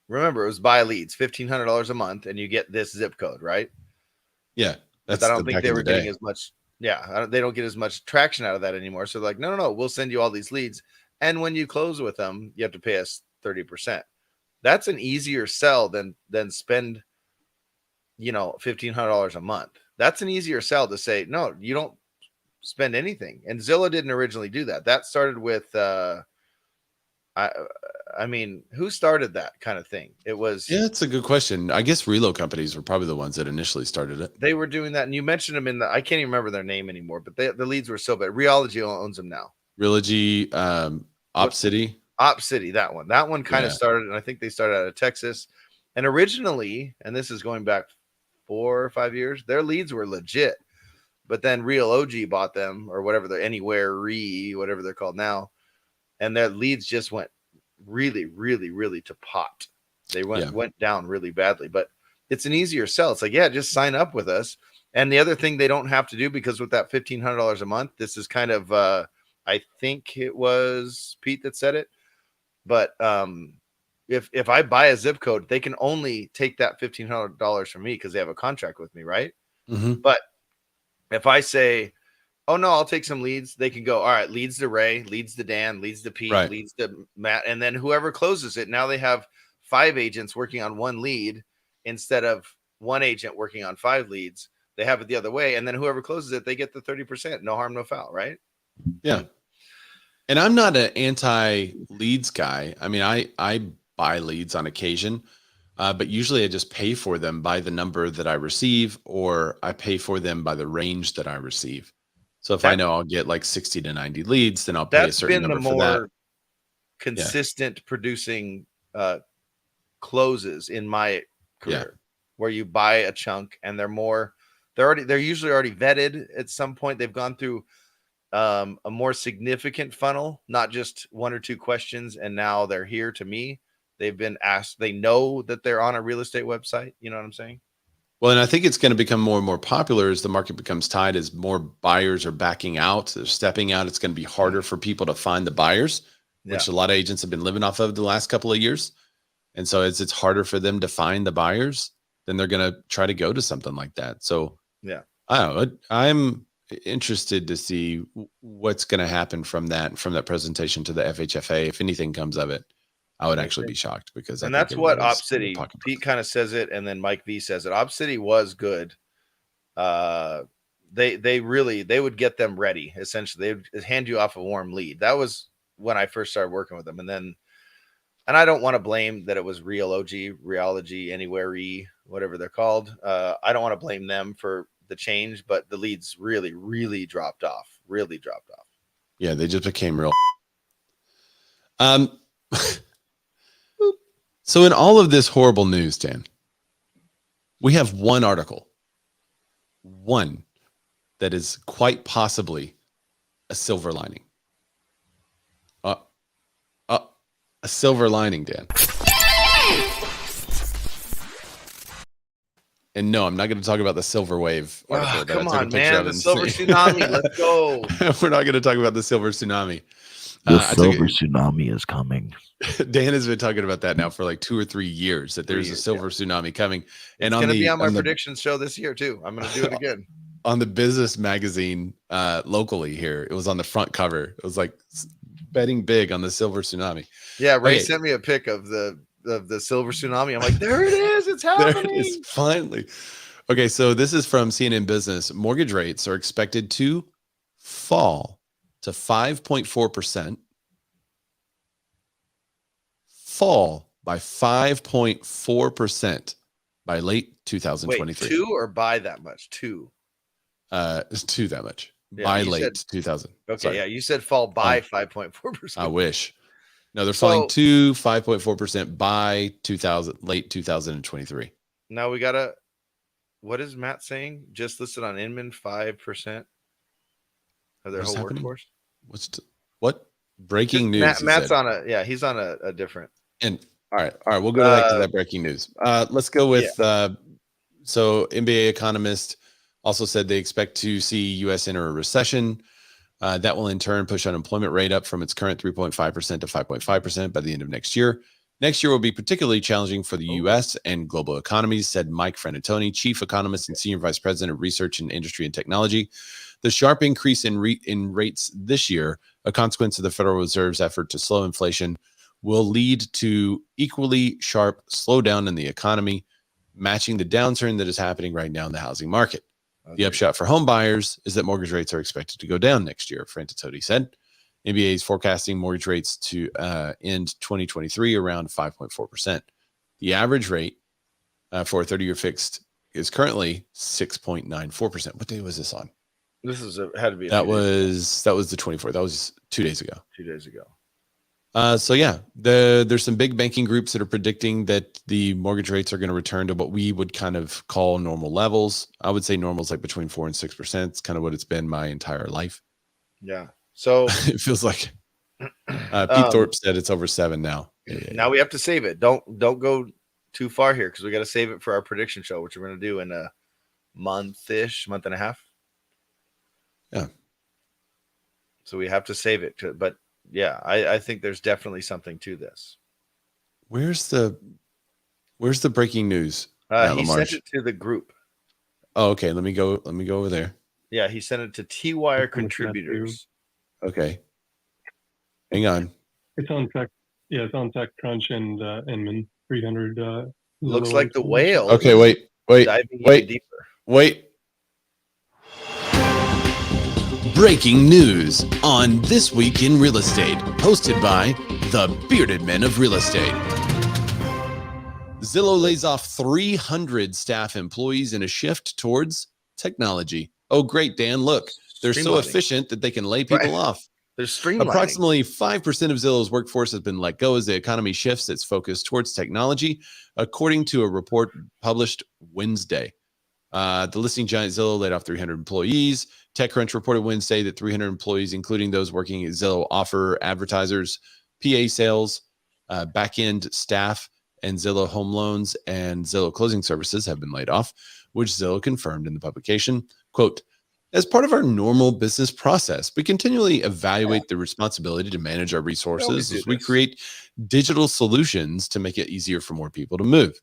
Remember, it was buy leads, $1,500 a month, and you get this zip code, right? Yeah. I don't think they were getting as much. Yeah, they don't get as much traction out of that anymore. So like, no, we'll send you all these leads. And when you close with them, you have to pay us 30%. That's an easier sell than spend, $1,500 a month. That's an easier sell to say, no, you don't spend anything. And Zillow didn't originally do that. That started with, I mean, who started that kind of thing? It was. Yeah, it's a good question. I guess reload companies were probably the ones that initially started it. They were doing that. And you mentioned them I can't even remember their name anymore, but the leads were so bad. Realogy owns them now. Realogy, OpCity. OpCity, that one kind of started, and I think they started out of Texas. And originally, and this is going back 4 or 5 years, their leads were legit. But then Realogy bought them, or whatever they're whatever they're called now. And their leads just went really, really, really to pot. They went down really badly, but it's an easier sell. It's like, yeah, just sign up with us. And the other thing they don't have to do, because with that $1,500 a month, this is kind of, I think it was Pete that said it, but if I buy a zip code, they can only take that $1,500 from me because they have a contract with me, right? Mm-hmm. But if I say, oh no, I'll take some leads, they can go, all right, leads to Ray, leads to Dan, leads to Pete, leads to Matt, and then whoever closes it, now they have 5 agents working on one lead instead of one agent working on 5 leads. They have it the other way, and then whoever closes it, they get the 30%. No harm, no foul, right? Yeah. And I'm not an anti-leads guy. I mean, I buy leads on occasion, but usually I just pay for them by the number that I receive, or I pay for them by the range that I receive. So if I know I'll get like 60 to 90 leads, then I'll pay a That's certain been the number for that. more consistent producing closes in my career, where you buy a chunk and they're usually already vetted at some point. They've gone through a more significant funnel, not just one or two questions, and now they're here to me. They've been asked, they know that they're on a real estate website. You know what I'm saying? Well, and I think it's going to become more and more popular as the market becomes tight, as more buyers are backing out, they're stepping out. It's going to be harder for people to find the buyers, which a lot of agents have been living off of the last couple of years. And so as it's harder for them to find the buyers, then they're going to try to go to something like that. So I don't know. I'm interested to see what's going to happen from that presentation to the FHFA. If anything comes of it, I would actually be shocked, because that's what Op City, Pete kind of says it, and then Mike V says it. Op City was good. They would get them ready. Essentially, they would hand you off a warm lead. That was when I first started working with them. And I don't want to blame that it was Realogy, Anywhere, whatever they're called. I don't want to blame them for the change, but the leads really, really dropped off. Yeah, they just became real. So in all of this horrible news, Dan, we have one article, one that is quite possibly a silver lining. A silver lining, Dan. And no, I'm not going to talk about the silver wave article. Come on, man. The silver tsunami. Let's go. We're not going to talk about the silver tsunami. The silver tsunami is coming. Dan has been talking about that now for like 2 or 3 years, that there's a silver tsunami coming. And it's going to be on my prediction show this year too. I'm going to do it again. On the business magazine locally here, it was on the front cover. It was like betting big on the silver tsunami. Yeah, Ray sent me a pic of the silver tsunami. I'm like, there it is. It's happening. There it is, finally. Okay, so this is from CNN Business. Mortgage rates are expected to fall to 5.4%. Fall by 5.4% by late 2023. Wait, 2 or by that much? 2. It's 2 that much. By late 2000. Okay, Sorry. you said fall by 5.4%. I wish. No, they're falling to 5.4% by late 2023. Now we gotta. What is Matt saying? Just listed on Inman 5% of their whole workforce. What breaking news? Matt's on a he's on a different. And all right, we'll go back to that breaking news. Let's go with so MBA economist also said they expect to see U.S. enter a recession. That will in turn push unemployment rate up from its current 3.5% to 5.5% by the end of next year. Next year will be particularly challenging for the U.S. and global economies, said Mike Frantantoni, chief economist and senior vice president of research in industry and technology. The sharp increase in rates this year, a consequence of the Federal Reserve's effort to slow inflation, will lead to equally sharp slowdown in the economy, matching the downturn that is happening right now in the housing market. Okay. The upshot for home buyers is that mortgage rates are expected to go down next year, Frantantoni said. MBA is forecasting mortgage rates to end 2023 around 5.4%. The average rate for a 30-year fixed is currently 6.94%. What day was this on? This had to be. That was the 24th. That was 2 days ago. 2 days ago. So yeah, there's some big banking groups that are predicting that the mortgage rates are going to return to what we would kind of call normal levels. I would say normal is like between 4% and 6%. It's kind of what it's been my entire life. Yeah. So it feels like Pete Thorpe said it's over 7 now. Now we have to save it. Don't go too far here, because we got to save it for our prediction show, which we're going to do in a month and a half. Yeah. So we have to save it. But yeah, I think there's definitely something to this. Where's the breaking news? He sent it to the group. Oh, okay. Let me go over there. Yeah, he sent it to T-Wire contributors. Okay. Hang on. It's on Tech. Yeah, it's on TechCrunch and Inman 300. Looks like the whale. Okay, wait. Breaking news on This Week in Real Estate, hosted by the Bearded Men of Real Estate. Zillow lays off 300 staff employees in a shift towards technology. Oh, great, Dan. Look, They're so efficient that they can lay people off. They're streamlining. Approximately 5% of Zillow's workforce has been let go as the economy shifts its focus towards technology, according to a report published Wednesday. The listing giant Zillow laid off 300 employees. TechCrunch reported Wednesday that 300 employees, including those working at Zillow offer advertisers, PA sales, back-end staff, and Zillow home loans and Zillow closing services have been laid off, which Zillow confirmed in the publication. Quote, as part of our normal business process, we continually evaluate the responsibility to manage our resources as we create digital solutions to make it easier for more people to move.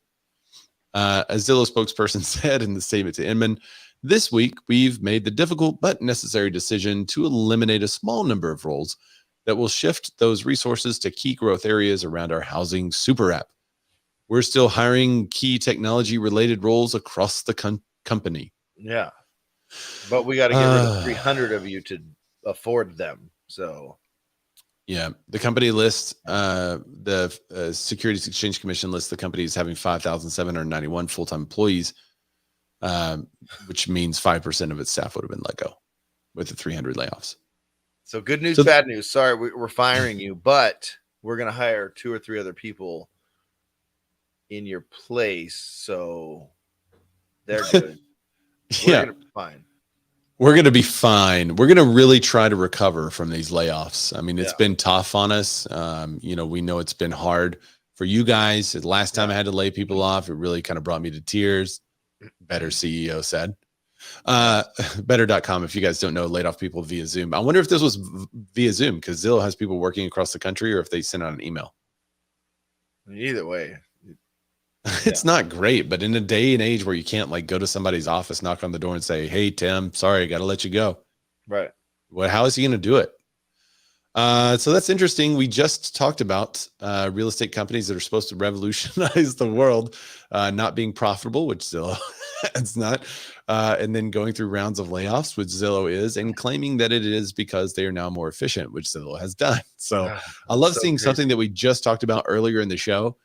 As Zillow spokesperson said in the statement to Inman, this week, we've made the difficult but necessary decision to eliminate a small number of roles that will shift those resources to key growth areas around our housing super app. We're still hiring key technology related roles across the company. Yeah. But we got to get rid of 300 of you to afford them. So, yeah, the company lists, the Securities Exchange Commission lists the company as having 5,791 full-time employees, which means 5% of its staff would have been let go with the 300 layoffs. So good news, bad news. Sorry, we're firing you, but we're going to hire 2 or 3 other people in your place. So they're good. Yeah. We're going to be fine. We're going to be fine. We're going to really try to recover from these layoffs. I mean, it's been tough on us. We know it's been hard for you guys. The last time I had to lay people off, it really kind of brought me to tears. Better CEO said. Better.com, if you guys don't know, laid off people via Zoom. I wonder if this was via Zoom because Zillow has people working across the country, or if they sent out an email. Either way. It's not great, but in a day and age where you can't like go to somebody's office, knock on the door and say, hey, Tim, sorry, I got to let you go. Right. Well, how is he going to do it? So that's interesting. We just talked about real estate companies that are supposed to revolutionize the world, not being profitable, which Zillow it's not, and then going through rounds of layoffs, which Zillow is, and claiming that it is because they are now more efficient, which Zillow has done. So I love seeing something that we just talked about earlier in the show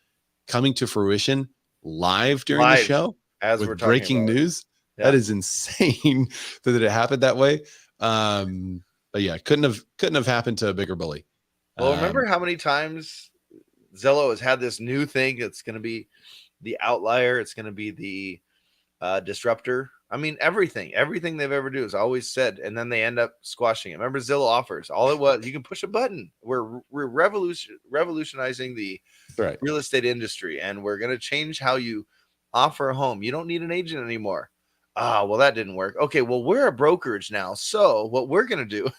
coming to fruition live during the show as with we're talking breaking news. Yeah. That is insane that it happened that way. But yeah, couldn't have happened to a bigger bully. Well, remember how many times Zillow has had this new thing? It's going to be the outlier. It's going to be the disruptor. I mean, everything they've ever do is always said, and then they end up squashing it. Remember Zillow offers? All it was, you can push a button. We're revolutionizing the real estate industry, and we're going to change how you offer a home. You don't need an agent anymore. Well, that didn't work. Okay, well, we're a brokerage now. So what we're going to do.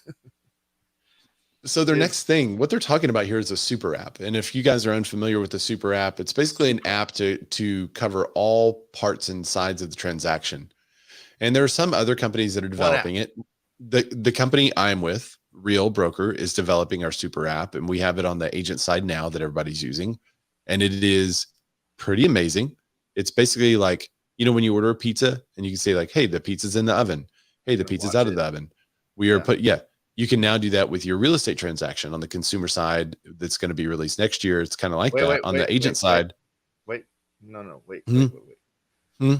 So their next thing, what they're talking about here is a super app. And if you guys are unfamiliar with the super app, it's basically an app to cover all parts and sides of the transaction. And there are some other companies that are developing it. The company I'm with, Real Broker, is developing our super app, and we have it on the agent side now that everybody's using. And it is pretty amazing. It's basically like, when you order a pizza and you can say like, hey, the pizza's in the oven. Hey, the pizza's out of the oven. We are you can now do that with your real estate transaction on the consumer side. That's going to be released next year. It's kind of like on the agent side. Wait. Wait. Hmm?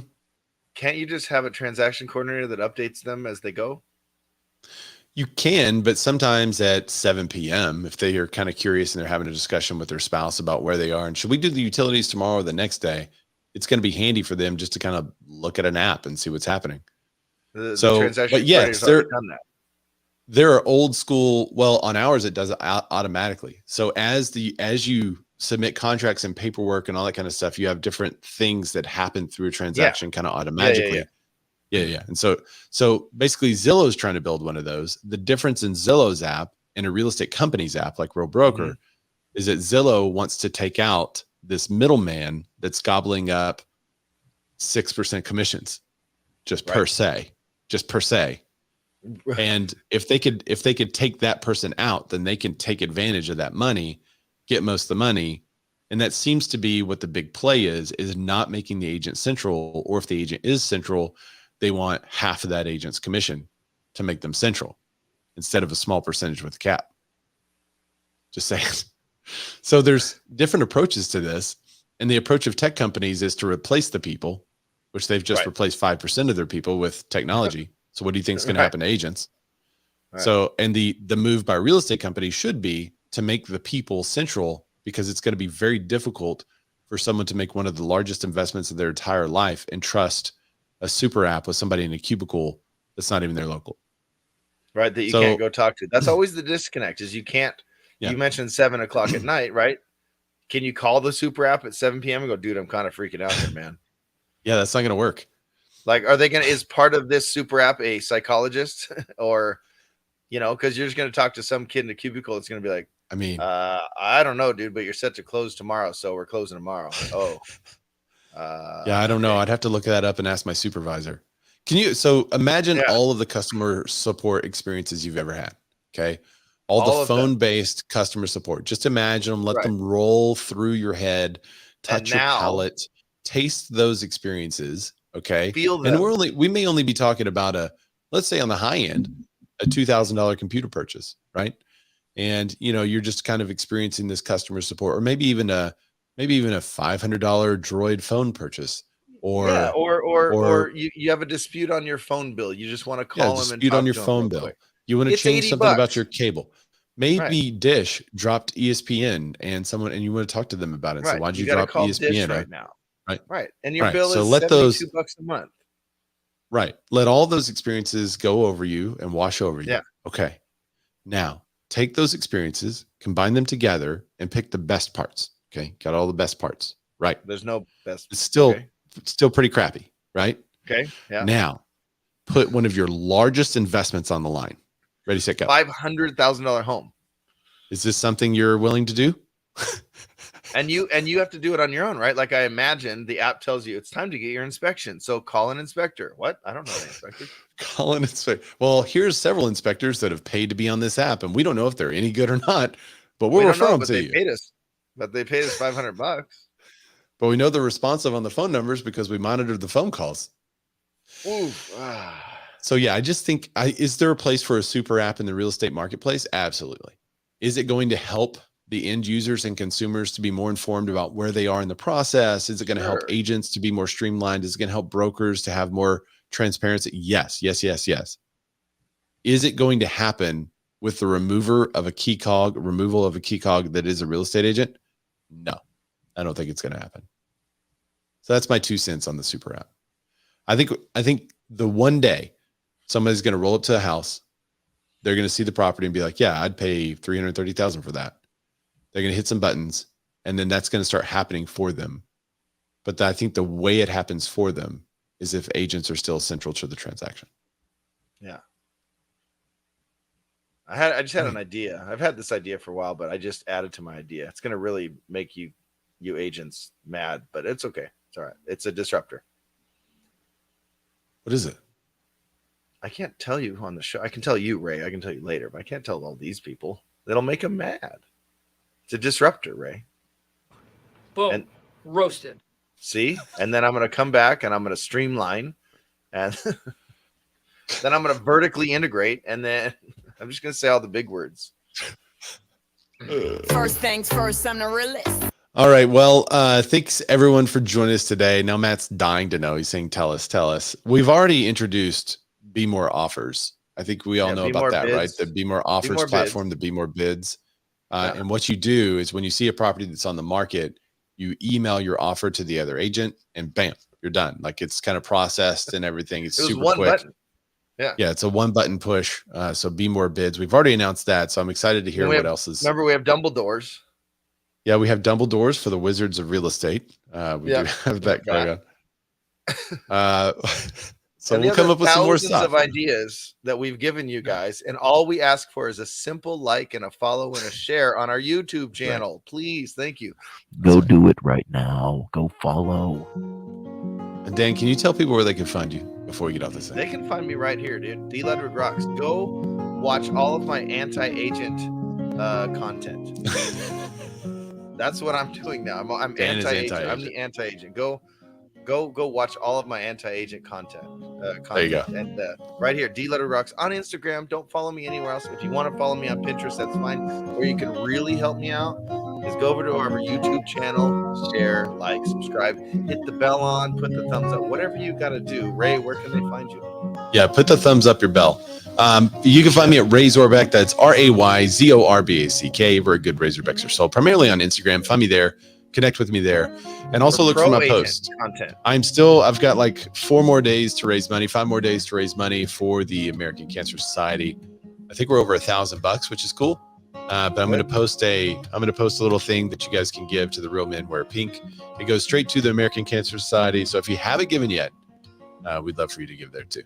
Can't you just have a transaction coordinator that updates them as they go? You can, but sometimes at 7 p.m., if they are kind of curious and they're having a discussion with their spouse about where they are and should we do the utilities tomorrow or the next day, it's going to be handy for them just to kind of look at an app and see what's happening. But yes, there are old school. Well, on ours, it does it automatically. So as you submit contracts and paperwork and all that kind of stuff, you have different things that happen through a transaction kind of automatically. Yeah. And so basically Zillow is trying to build one of those. The difference in Zillow's app and a real estate company's app like Real Broker is that Zillow wants to take out this middleman that's gobbling up 6% commissions just per se. And if they could take that person out, then they can take advantage of that money, get most of the money. And that seems to be what the big play is not making the agent central, or if the agent is central, they want half of that agent's commission to make them central instead of a small percentage with a cap. Just saying. So there's different approaches to this. And the approach of tech companies is to replace the people, which they've just replaced 5% of their people with technology. So what do you think is going to happen to agents? Right. So, and the move by real estate companies should be to make the people central, because it's going to be very difficult for someone to make one of the largest investments of their entire life and trust a super app with somebody in a cubicle that's not even their local. Right. That you So- can't go talk to. That's always the disconnect, is you can't, Yeah. you mentioned 7 o'clock at night, right? Can you call the super app at 7 p.m. and go, dude, I'm kind of freaking out here, man. Yeah, that's not going to work. Like, are they going to, is part of this super app a psychologist or, you know, because you're just going to talk to some kid in a cubicle that's going to be like, I mean, I don't know, dude, but you're set to close tomorrow. So we're closing tomorrow. Oh, yeah, I don't know. I'd have to look that up and ask my supervisor. Can you, so imagine all of the customer support experiences you've ever had. Okay. All All the of them. phone-based customer support. Just imagine them, let Right. them roll through your head, touch your now- palate, taste those experiences. Okay. Feel them. And we may only be talking about let's say on the high end, a $2,000 computer purchase, right? And you're just kind of experiencing this customer support, or maybe even a $500 Droid phone purchase, or you have a dispute on your phone bill. You just want to call them and dispute talk on your to 'em phone real bill. quick. You want to It's change $80 something about bucks. your cable. Maybe Dish dropped ESPN and you want to talk to them about it. So Right. why'd you gotta drop call Dish ESPN right now? Right. Right. And your Right. bill So is let $72 a month. Right. Let all those experiences go over you and wash over you. Yeah. Okay. Now take those experiences, combine them together, and pick the best parts. Okay. Got all the best parts. Right. There's no best. It's still Okay. pretty crappy. Right. Okay. Yeah. Now put one of your largest investments on the line. Ready, set, go. $500,000 home. Is this something you're willing to do? And you have to do it on your own, right? Like I imagine the app tells you it's time to get your inspection. So call an inspector. What? I don't know an inspector. Call an inspector. Well, here's several inspectors that have paid to be on this app, and we don't know if they're any good or not, but we'll We don't refer know, them but to they you. paid us. But they paid us $500. But we know they're responsive on the phone numbers because we monitored the phone calls. Ooh. So yeah, I just think, is there a place for a super app in the real estate marketplace? Absolutely. Is it going to help the end users and consumers to be more informed about where they are in the process? Is it going to help agents to be more streamlined? Is it going to help brokers to have more transparency? Yes, yes, yes, yes. Is it going to happen with the removal of a key cog that is a real estate agent? No, I don't think it's going to happen. So that's my 2 cents on the super app. I think the one day somebody's going to roll up to a house, they're going to see the property and be like, yeah, I'd pay $330,000 for that. They're going to hit some buttons, and then that's going to start happening for them. But I think the way it happens for them is if agents are still central to the transaction. Yeah. I just had an idea. I've had this idea for a while, but I just added to my idea. It's going to really make you agents mad, but it's okay. It's all right. It's a disruptor. What is it? I can't tell you on the show. I can tell you, Ray. I can tell you later, but I can't tell all these people. It'll make them mad. It's a disruptor, Ray. Boom. And roasted. see? And then I'm going to come back and I'm going to streamline, and then I'm going to vertically integrate, and then I'm just going to say all the big words. First things first, I'm the realist. All right. Well, thanks everyone for joining us today. Now Matt's dying to know. He's saying, tell us. We've already introduced Be More Offers. I think we all know about that, right? The Be More Offers platform, the Be More Bids. And what you do is when you see a property that's on the market, you email your offer to the other agent and bam, you're done. Like it's kind of processed and everything. It's super quick. Button. Yeah, it's a one button push. So Be More Bids. We've already announced that. So I'm excited to hear what else is. Remember, we have Dumbledore's. Yeah, we have Dumbledore's for the Wizards of Real Estate. We do have that going on. So we'll come up with some more stuff. Of ideas that we've given you guys, and all we ask for is a simple like and a follow and a share on our YouTube channel. Right. Please, thank you. Go do it right now. Go follow. And Dan, can you tell people where they can find you before we get off this thing? They can find me right here, dude. D. Ludwig Rocks. Go watch all of my anti-agent content. That's what I'm doing now. I'm anti-agent. I'm the anti-agent. Go watch all of my anti-agent content. There you go. And right here, D Letter Rocks on Instagram. Don't follow me anywhere else. If you want to follow me on Pinterest, that's fine. Or you can really help me out. is go over to our YouTube channel, share, like, subscribe, hit the bell on, put the thumbs up, whatever you got to do. Ray, where can they find you? Yeah, put the thumbs up your bell. You can find me at Ray Zorback. That's RAYZORBACK. We're a good Razorbacks are sold primarily on Instagram. Find me there. Connect with me there. And also look for my posts. Content. I've got like 4 more days to raise money, 5 more days to raise money for the American Cancer Society. I think we're over $1,000, which is cool. But I'm going to post a little thing that you guys can give to the Real Men Wear Pink. It goes straight to the American Cancer Society. So if you haven't given yet, we'd love for you to give there too.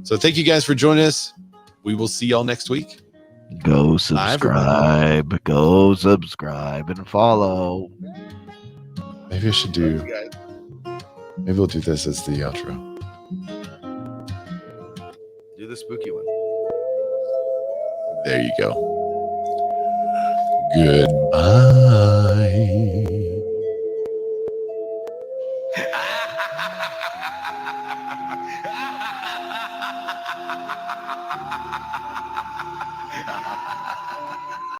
So thank you guys for joining us. We will see y'all next week. Go subscribe. Go subscribe and follow. Maybe I should do. Maybe we'll do this as the outro. Do the spooky one. There you go. Goodbye.